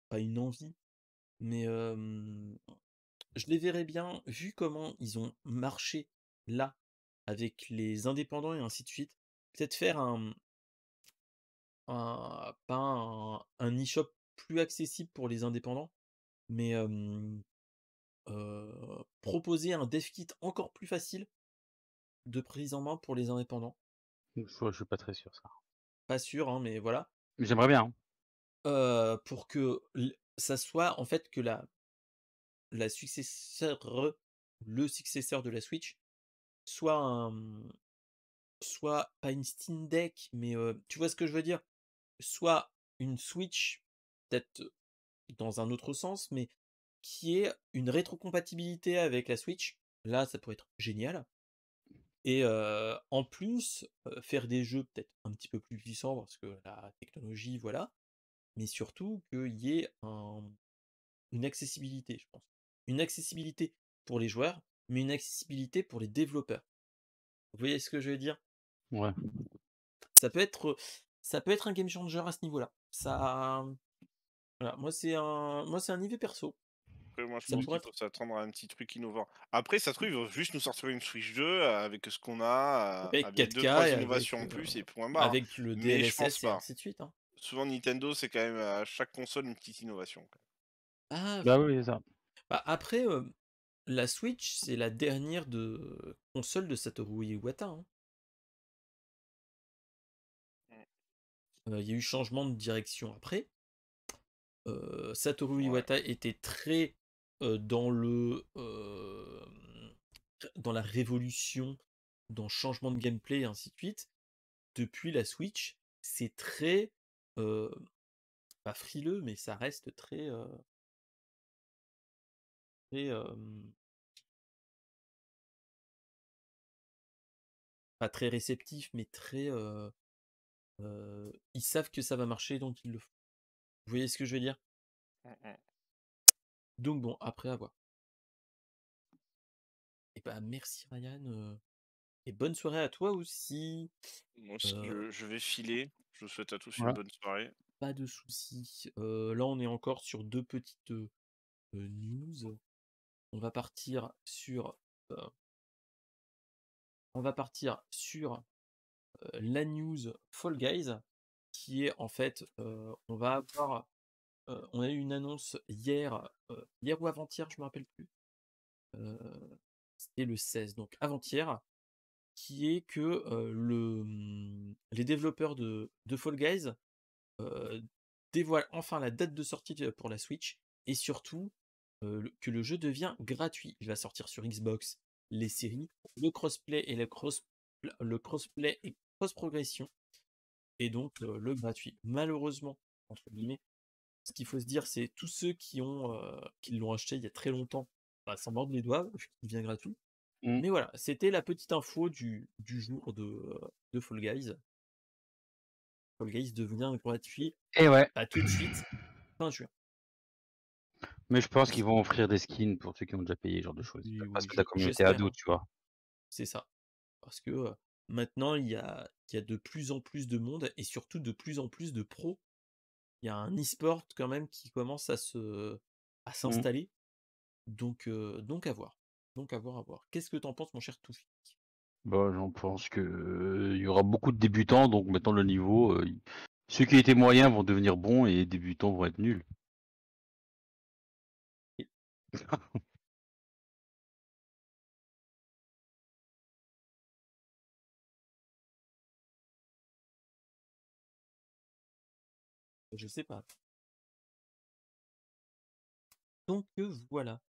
pas une envie. mais je les verrais bien, vu comment ils ont marché là, avec les indépendants et ainsi de suite, peut-être faire pas un e-shop plus accessible pour les indépendants, mais proposer un dev kit encore plus facile de prise en main pour les indépendants. Je suis pas très sûr ça. Pas sûr, hein, mais voilà. Mais j'aimerais bien. Pour que ça soit en fait que le successeur de la Switch soit soit pas une Steam Deck, mais tu vois ce que je veux dire? Soit une Switch, peut-être dans un autre sens, mais qui ait une rétrocompatibilité avec la Switch. Là, ça pourrait être génial. Et en plus, faire des jeux peut-être un petit peu plus puissants parce que la technologie, voilà. Mais surtout qu'il y ait une accessibilité, je pense. Une accessibilité pour les joueurs, mais une accessibilité pour les développeurs. Vous voyez ce que je veux dire? Ouais. Ça peut être, ça peut être un game changer à ce niveau-là. Ça, voilà, moi c'est un niveau perso. Après, moi, je Ça pense pourrait qu'il être. faut s'attendre à un petit truc innovant. Après, ça se trouve, ils vont juste nous sortir une Switch 2 avec ce qu'on a, Avec avec 4K 2-3 et innovations en plus et point barre, hein. avec le Mais je pense DLSS et pas. ainsi de suite, hein. Souvent, Nintendo, c'est quand même à chaque console une petite innovation, quoi. Ah, Bah oui, c'est ça. bah après, la Switch, c'est la dernière de console de Satoru Iwata, hein. Il y a eu changement de direction après. Satoru Ouais. Iwata était très dans dans la révolution, dans le changement de gameplay et ainsi de suite. Depuis la Switch, c'est très euh, pas frileux, mais ça reste très pas très réceptif, mais très ils savent que ça va marcher, donc ils le font. Vous voyez ce que je veux dire? Mm, mm. Donc bon, après à voir. Et bah merci Ryan, et bonne soirée à toi aussi. Moi aussi, Euh, je vais filer. Je vous souhaite à tous une Ouais. bonne soirée. Pas de soucis. Là, on est encore sur deux petites news. On va partir sur, euh, la news Fall Guys, qui est en fait, on a eu une annonce hier, hier ou avant-hier, je me rappelle plus. Euh, C'était le 16, donc avant-hier, qui est que les développeurs de Fall Guys euh, dévoile enfin la date de sortie pour la Switch et surtout que le jeu devient gratuit. Il va sortir sur Xbox, les séries, le crossplay et le crossplay et cross-progression et donc le gratuit. Malheureusement, entre guillemets, ce qu'il faut se dire, c'est tous ceux qui l'ont acheté il y a très longtemps, bah, s'en mordent les doigts, vu qu'il devient gratuit. Mm. Mais voilà, c'était la petite info du jour de Fall Guys. Fall Guys devient gratuit Et ouais. tout de suite, fin juin. Mais je pense qu'ils vont offrir des skins pour ceux qui ont déjà payé, ce genre de choses. Oui, Parce oui, que la communauté j'espère, ado, hein. tu vois. C'est ça. Parce que maintenant, il y a de plus en plus de monde et surtout de plus en plus de pros. Il y a un e-sport quand même qui commence à Mm. s'installer. Donc à voir. Donc à voir, à voir. Qu'est-ce que t'en penses, mon cher Toufi? Bah, j'en pense que il y aura beaucoup de débutants, donc maintenant le niveau, ceux qui étaient moyens vont devenir bons et les débutants vont être nuls. Je sais pas. Donc voilà.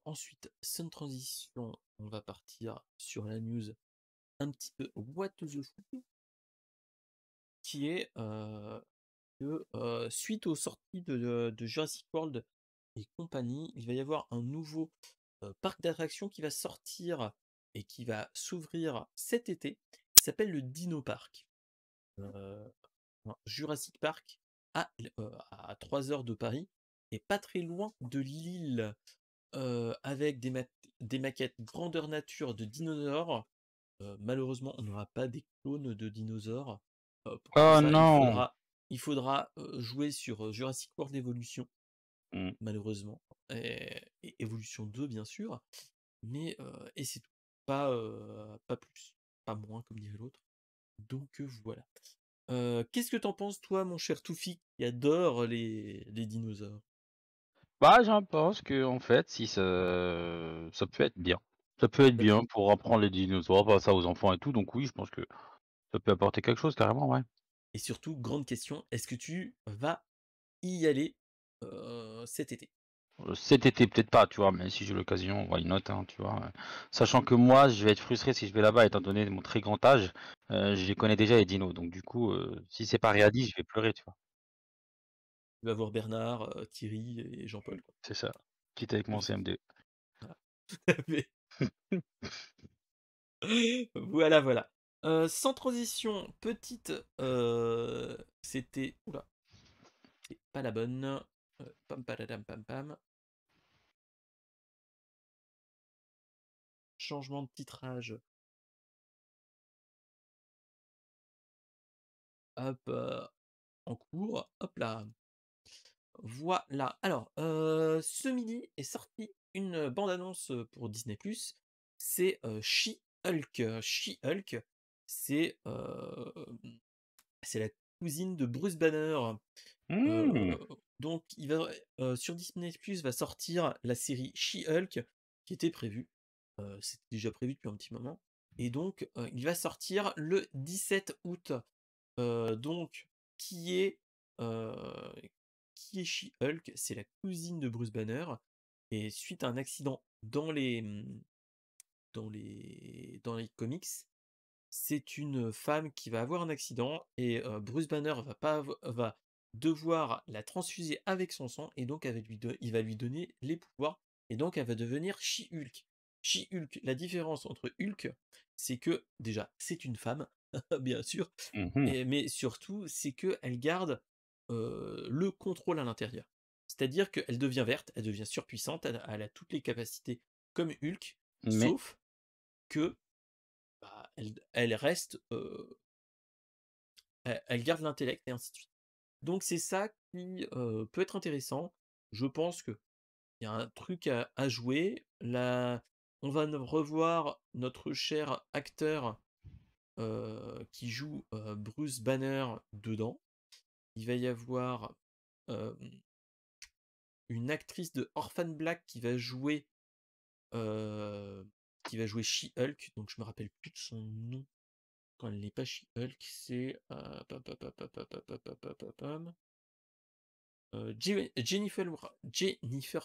Ensuite, sans transition, on va partir sur la news un petit peu what the fuck, qui est que suite aux sorties de Jurassic World et compagnie, il va y avoir un nouveau parc d'attractions qui va sortir et qui va s'ouvrir cet été, qui s'appelle le Dino Park. Jurassic Park à 3 heures de Paris et pas très loin de Lille, avec des maquettes grandeur nature de dinosaures. Malheureusement, on n'aura pas des clones de dinosaures. Pour Oh ça, non! il faudra jouer sur Jurassic World Evolution. Mmh. malheureusement. Et Evolution 2, bien sûr, mais et c'est tout. Pas plus, pas moins, comme dirait l'autre. Donc voilà. Qu'est-ce que t'en penses, toi, mon cher Toufik, qui adore les dinosaures? Bah, j'en pense que en fait, si ça peut être bien. Ça peut être Ça bien pour apprendre les dinosaures, bah, ça aux enfants et tout, donc oui, je pense que ça peut apporter quelque chose carrément, ouais. Et surtout, grande question, est-ce que tu vas y aller cet été? Cet été peut-être pas, tu vois? Mais si j'ai l'occasion, why not, hein, tu vois? Sachant que moi, je vais être frustré si je vais là-bas étant donné mon très grand âge, je les connais déjà les dinos, donc du coup, si c'est pas C'est ça. réalisé, je vais pleurer, tu vois? Tu vas voir Bernard, Thierry et Jean-Paul, quoi. C'est ça, quitte avec mon Juste, CM2. voilà. Tout à fait. Voilà, voilà. Sans transition, petite, c'était ouh là, c'est pas la bonne. Pam padadam pam pam. Changement de titrage. Hop, en cours. Hop là. Voilà. Alors, ce midi est sortie une bande-annonce, pour Disney+. C'est, She-Hulk. She-Hulk, c'est, c'est la cousine de Bruce Banner. Mmh. Donc il va, sur Disney+ va sortir la série She-Hulk qui était prévue. C'était déjà prévu depuis un petit moment et donc, il va sortir le 17 août. Donc qui est, heu, qui est She-Hulk? C'est la cousine de Bruce Banner et suite à un accident dans les comics, c'est une femme qui va avoir un accident et Bruce Banner va pas avo va devoir la transfuser avec son sang et donc il va lui donner les pouvoirs et donc elle va devenir She-Hulk. She-Hulk, la différence entre Hulk, c'est que déjà, c'est une femme, bien sûr, Mmh. mais surtout, c'est qu'elle garde, le contrôle à l'intérieur. C'est-à-dire qu'elle devient verte, elle devient surpuissante, elle a toutes les capacités comme Hulk, Mais sauf que, bah, elle reste, elle garde l'intellect et ainsi de suite. Donc c'est ça qui, peut être intéressant. Je pense qu'il y a un truc à jouer. Là, on va revoir notre cher acteur, qui joue, Bruce Banner dedans. Il va y avoir, hem, une actrice de Orphan Black heu, qui va jouer She-Hulk, donc je me rappelle plus de son nom quand elle n'est pas She-Hulk, c'est, pam pam pam pam pam pam pam pam pam pam, Jennifer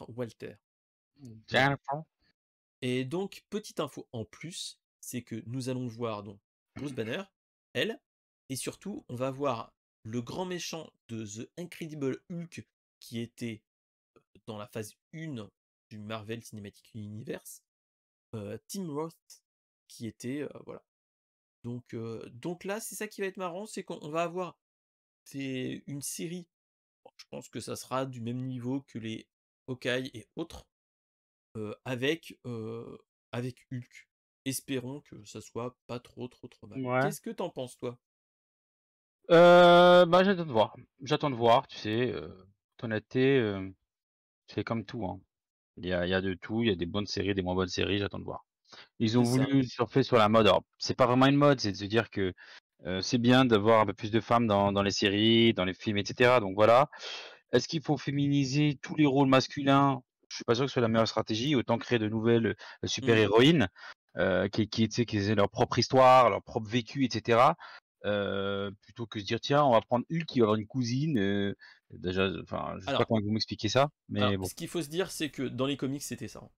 Walter. Voilà. Jennifer. Et donc petite info en plus, c'est que nous allons voir donc Bruce Banner, elle, et surtout on va voir le grand méchant de The Incredible Hulk qui était dans la phase 1 du Marvel Cinematic Universe, Tim Roth qui était, voilà. Donc là, c'est ça qui va être marrant, c'est qu'on va avoir c'est une série, bon, je pense que ça sera du même niveau que les Hawkeye et autres, avec Hulk. Espérons que ça soit pas trop, trop, trop mal. Ouais. Qu'est-ce que t'en penses, toi? Bah, j'attends de voir. J'attends de voir, tu sais, toute honnêteté, c'est comme tout, hein. Il y a de tout, il y a des bonnes séries, des moins bonnes séries, j'attends de voir. Ils ont C'est ça. voulu surfer sur la mode. Alors, c'est pas vraiment une mode, c'est de se dire que, c'est bien d'avoir un peu plus de femmes dans les séries, dans les films et cetera, donc voilà. Est-ce qu'il faut féminiser tous les rôles masculins? Je suis pas sûr que ce soit la meilleure stratégie. Autant créer de nouvelles, Mmh. super-héroïnes, qui tu sais, qui aient leur propre histoire, leur propre vécu et cetera. Plutôt que se dire: «Tiens, on va prendre Hulk qui va avoir une cousine», déjà, enfin, je sais pas Alors comment vous m'expliquer ça, mais alors, bon. ce qu'il faut se dire, c'est que dans les comics, c'était ça, hein.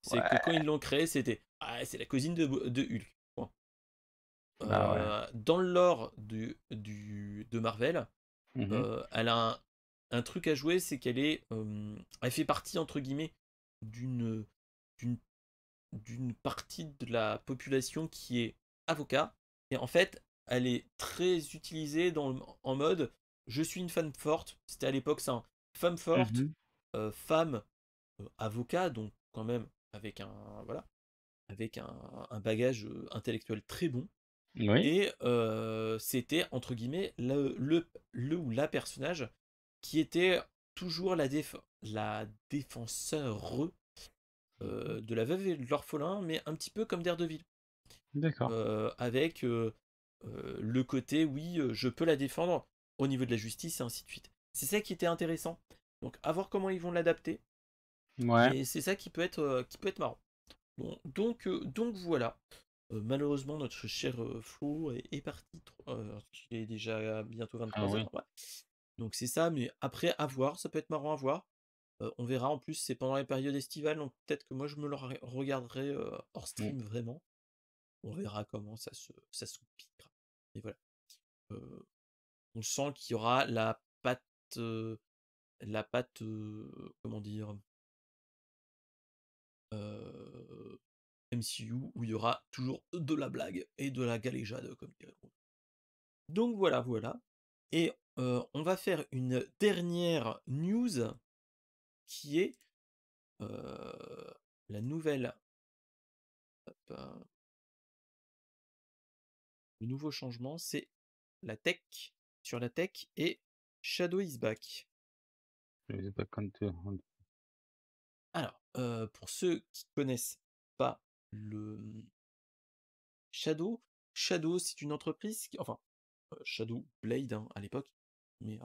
C'est que Ouais, quand ils l'ont créé, c'était: «Ah, c'est la cousine de Hulk», point. bah, ouais. Dans le lore de Marvel, Mmh. elle a un truc à jouer, c'est elle fait partie entre guillemets d'une d'une d'une partie de la population qui est avocat et en fait, elle est très utilisée en mode: «Je suis une femme forte», c'était à l'époque ça, hein. Femme forte, Mmh. femme, avocat, donc quand même avec un voilà, avec un bagage, intellectuel très bon Oui. et c'était entre guillemets le ou la personnage qui était toujours la défenseur de la veuve et de l'orphelin, mais un petit peu comme Daredevil. D'accord. Avec le côté, oui, je peux la défendre au niveau de la justice et ainsi de suite. C'est ça qui était intéressant. Donc, à voir comment ils vont l'adapter. Ouais. Mais c'est ça qui peut être marrant. Bon, donc voilà. Malheureusement, notre cher Flo est parti. Il est déjà bientôt Ah 23 oui. heures. Ouais. Donc c'est ça, mais après, à voir. Ça peut être marrant à voir. On verra. En plus, c'est pendant les périodes estivales. Donc peut-être que moi, je me le regarderai hors Mm. stream vraiment. On verra comment ça se goupillera. Et voilà. On sent qu'il y aura euh, comment dire, MCU où il y aura toujours de la blague et de la galéjade, comme dirait on. Donc voilà, voilà. Et on va faire une dernière news qui est la nouvelle. hop, le nouveau changement, c'est la tech. Sur la tech et Shadow is back. Je sais pas quand. Alors, pour ceux qui connaissent pas le Shadow, Shadow c'est une entreprise enfin Shadow Blade hein, à l'époque, mais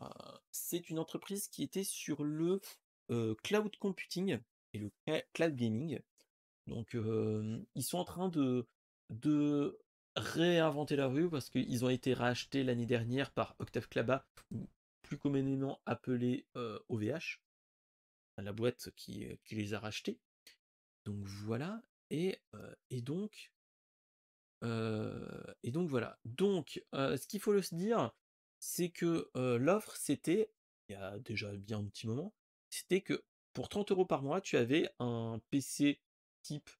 c'est une entreprise qui était sur le cloud computing et le cloud gaming. Donc ils sont en train de réinventer la rue parce qu'ils ont été rachetés l'année dernière par Octave Klaba, ou plus communément appelé OVH, la boîte qui les a rachetés. Donc voilà, et donc voilà. Donc ce qu'il faut se dire, c'est que l'offre c'était, il y a déjà bien un petit moment, c'était que pour 30 € par mois, tu avais un PC type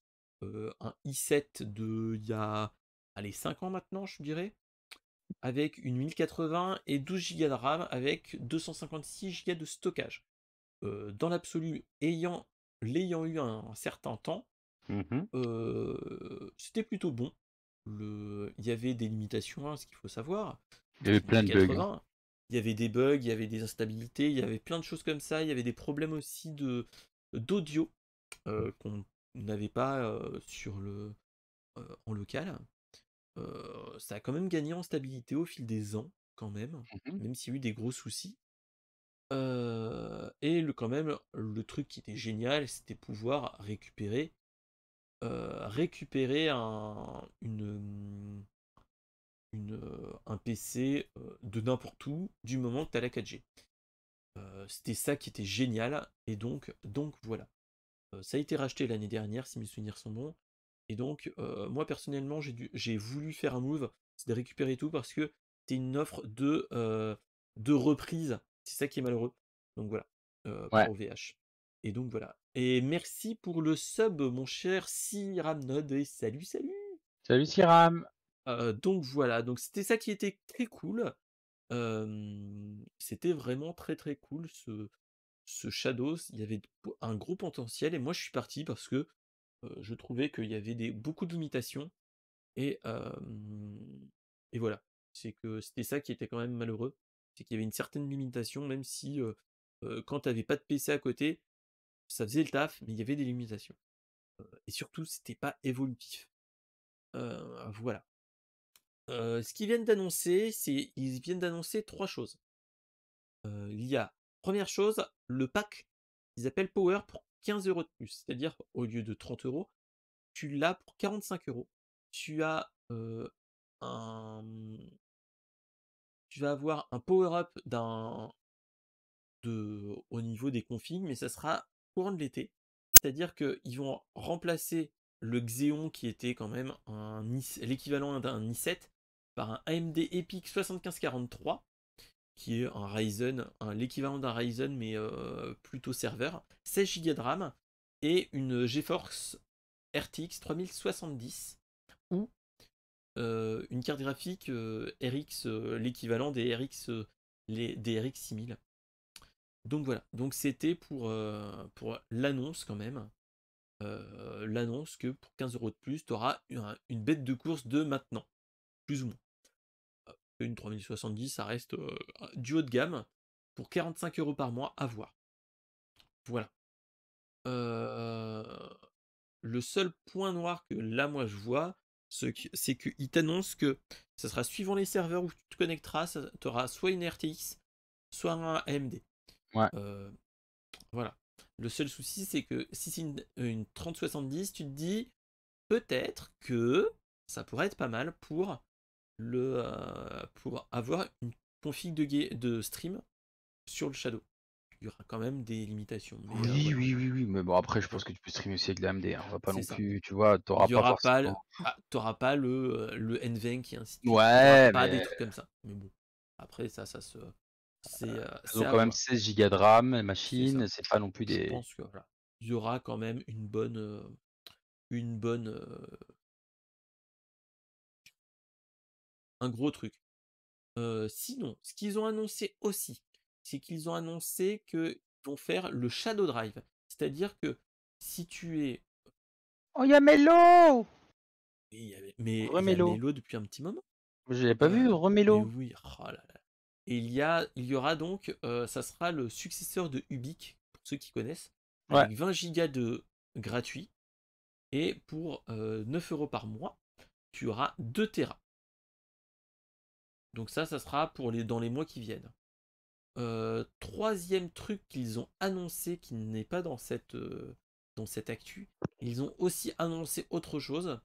un i7 de il y a allez 5 ans maintenant, je dirais, avec une 1080 et 12 Go de RAM avec 256 Go de stockage. Dans l'absolu, l'ayant eu un certain temps, Mhm. c'était plutôt bon. Il y avait des limitations, hein, ce qu'il faut savoir. Il y avait plein de bugs. 1080, il y avait des bugs, il y avait des instabilités, il y avait plein de choses comme ça. Il y avait des problèmes aussi d'audio qu'on n'avait pas en local. Ça a quand même gagné en stabilité au fil des ans, quand même, Mhm. même s'il y a eu des gros soucis. Et quand même, le truc qui était génial, c'était pouvoir récupérer un PC de n'importe où du moment que tu as la 4G. C'était ça qui était génial, et donc voilà. Ça a été racheté l'année dernière, si mes souvenirs sont bons, et donc moi personnellement j'ai voulu faire un move, c'est de récupérer tout parce que c'était une offre de reprise, c'est ça qui est malheureux. Donc voilà, Ouais. pour OVH. Et donc voilà. Et merci pour le sub, mon cher Siramnod, et salut, salut. Salut Siram. Donc voilà, donc c'était ça qui était très cool. C'était vraiment très très cool ce Shadows. Il y avait un gros potentiel et moi je suis parti parce que je trouvais qu'il y avait beaucoup de limitations et, et voilà. C'est que c'était ça qui était quand même malheureux. C'est qu'il y avait une certaine limitation, même si quand tu n'avais pas de PC à côté, ça faisait le taf, mais il y avait des limitations. Et surtout, c'était pas évolutif. Voilà. Ce qu'ils viennent d'annoncer, ils viennent d'annoncer 3 choses. Il y a, première chose, le pack qu'ils appellent Power pour 15 € de plus. C'est-à-dire, au lieu de 30 €, tu l'as pour 45 €. Tu as tu vas avoir un power-up au niveau des configs, mais ça sera courant de l'été. C'est-à-dire qu'ils vont remplacer le Xeon qui était quand même l'équivalent d'un i7 par un AMD EPIC 7543 qui est un Ryzen, l'équivalent d'un Ryzen mais plutôt serveur, 16 Go de RAM et une GeForce RTX 3070 ou une carte graphique RX, l'équivalent des des RX 6000. Donc voilà, donc c'était pour l'annonce quand même. L'annonce que pour 15 € de plus, tu auras une bête de course de maintenant, plus ou moins. Une 3070, ça reste du haut de gamme. Pour 45 € par mois, à voir. Voilà. Heu, le seul point noir que là, moi, je vois, c'est qu'ils t'annoncent que ça sera suivant les serveurs où tu te connecteras, tu auras soit une RTX, soit un AMD. Ouais. Heu, voilà. Le seul souci, c'est que si c'est une 3070, tu te dis peut-être que ça pourrait être pas mal pour avoir une config de stream sur le Shadow. Il y aura quand même des limitations, mais Oui, voilà. oui, oui, oui, mais bon, après, je pense Voilà. que tu peux streamer aussi avec de l'AMD, hein. On va pas C'est non ça. plus, tu vois, Il t'auras y pas aura pas forcément. t'auras pas le NVENC et ainsi de suite. Il y aura Ouais, pas des mais trucs comme ça. Mais bon, après ça elles c'est ont à quand même voir. 16 Go de RAM, les C'est ça. machines, c'est pas non plus Je des. pense que voilà. Il y aura quand même une bonne un gros truc. Sinon, ce qu'ils ont annoncé aussi, c'est qu'ils ont annoncé qu'ils vont faire le Shadow Drive. C'est-à-dire que si tu es. Oh, il y a Melo! Mais il y a Remelo. Melo depuis un petit moment. Je l'avais pas vu, Mais Remelo. oui, oh là là. Et il y aura donc, ça sera le successeur de Ubik, pour ceux qui connaissent, Ouais. avec 20 gigas de gratuit. Et pour 9 € par mois, tu auras 2 Tera. Donc ça sera dans les mois qui viennent. Troisième truc qu'ils ont annoncé qui n'est pas dans cette actu, ils ont aussi annoncé autre chose,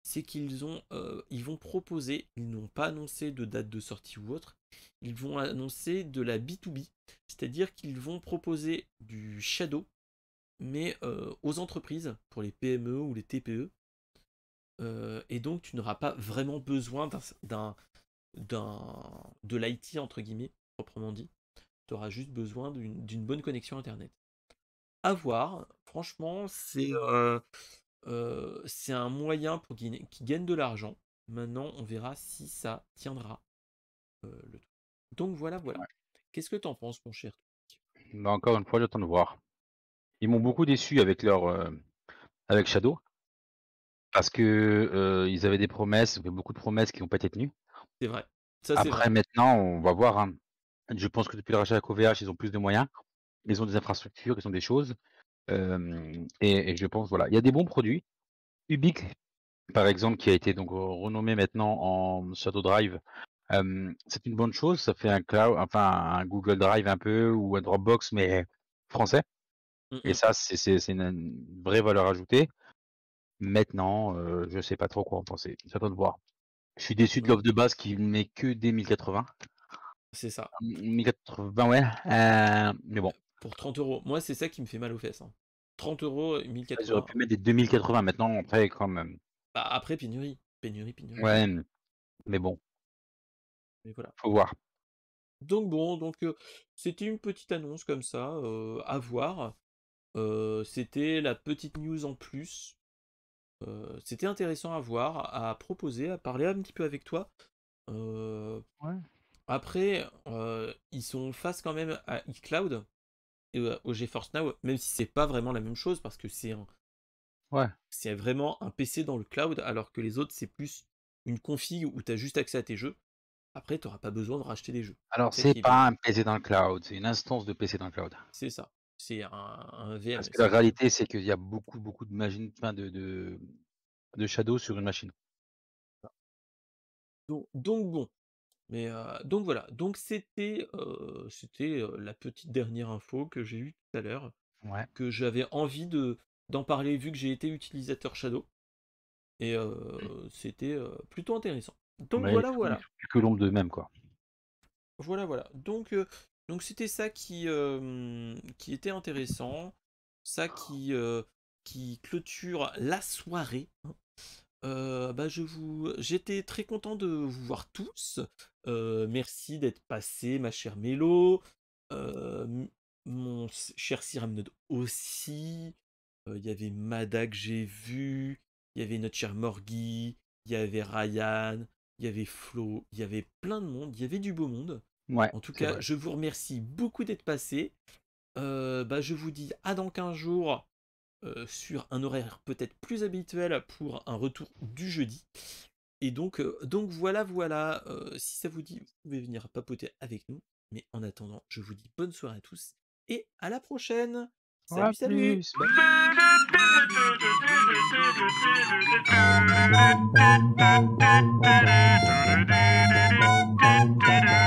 c'est ils vont proposer, ils n'ont pas annoncé de date de sortie ou autre, ils vont annoncer de la B2B, c'est-à-dire qu'ils vont proposer du Shadow, mais aux entreprises, pour les PME ou les TPE, et donc tu n'auras pas vraiment besoin de l'IT entre guillemets, proprement dit. Tu auras juste besoin d'une bonne connexion internet. À voir, franchement, c'est un moyen pour qui gagne de l'argent. Maintenant, on verra si ça tiendra le tout. Donc voilà. Ouais. Qu'est-ce que t'en penses, mon cher? Bah, encore une fois, j'attends de voir. Ils m'ont beaucoup déçu avec avec Shadow. Parce que ils avaient des promesses, beaucoup de promesses qui n'ont pas été tenues. C'est vrai. Ça, c'est vrai. Après, maintenant, on va voir, hein. Je pense que depuis le rachat avec OVH, ils ont plus de moyens. Ils ont des infrastructures, ils ont des choses. Et je pense, voilà. Il y a des bons produits. Ubik, par exemple, qui a été donc renommé maintenant en Shadow Drive, c'est une bonne chose. Ça fait un cloud, enfin un Google Drive un peu ou un Dropbox, mais français. Et ça, c'est une vraie valeur ajoutée. Maintenant, je sais pas trop quoi en penser. J'attends de voir. Je suis déçu de Ouais, l'offre de base qui met que des 1080. c'est ça. 1080, ouais. Mais bon, Pour 30 €. Moi, c'est ça qui me fait mal aux fesses, hein. 30 €, ils auraient 1080. pu mettre des 2080 maintenant, après, quand même. Bah, après, pénurie. Pénurie. Ouais, mais bon, Mais voilà. faut voir. Donc bon, c'était une petite annonce comme ça, à voir. C'était la petite news en plus. C'était intéressant à voir, à proposer, à parler un petit peu avec toi. Euh, Ouais. Après, ils sont face quand même à iCloud et au GeForce Now, même si c'est pas vraiment la même chose parce que Ouais. c'est vraiment un PC dans le cloud, alors que les autres c'est plus une config où tu as juste accès à tes jeux. Après, tu n'auras pas besoin de racheter des jeux. Alors, C'est ça c'est qui est bien. pas un PC dans le cloud, c'est une instance de PC dans le cloud. C'est ça. C'est un Parce VMS. que la réalité, c'est qu'il y a beaucoup de machines, enfin, de Shadow sur une machine. Donc bon. Mais donc voilà, donc c'était la petite dernière info que j'ai eue tout à l'heure, Ouais. que j'avais envie d'en parler vu que j'ai été utilisateur Shadow, et c'était plutôt intéressant. Donc Mais voilà, ils sont plus que l'ombre d'eux-mêmes, quoi. voilà. Donc c'était ça qui était intéressant, ça qui clôture la soirée, hein. Bah, j'étais très content de vous voir tous. Merci d'être passé, ma chère Mélo. Cher Cyramnode aussi. Il y avait Mada que j'ai vu. Il y avait notre cher Morgui. Il y avait Ryan. Il y avait Flo. Il y avait plein de monde. Il y avait du beau monde. Ouais, En tout c'est cas, vrai. je vous remercie beaucoup d'être passé. Bah, je vous dis à dans 15 jours sur un horaire peut-être plus habituel pour un retour du jeudi. Et donc voilà, si ça vous dit, vous pouvez venir papoter avec nous. Mais en attendant, je vous dis bonne soirée à tous et à la prochaine! Salut, salut! Plus. Bye. Thank you.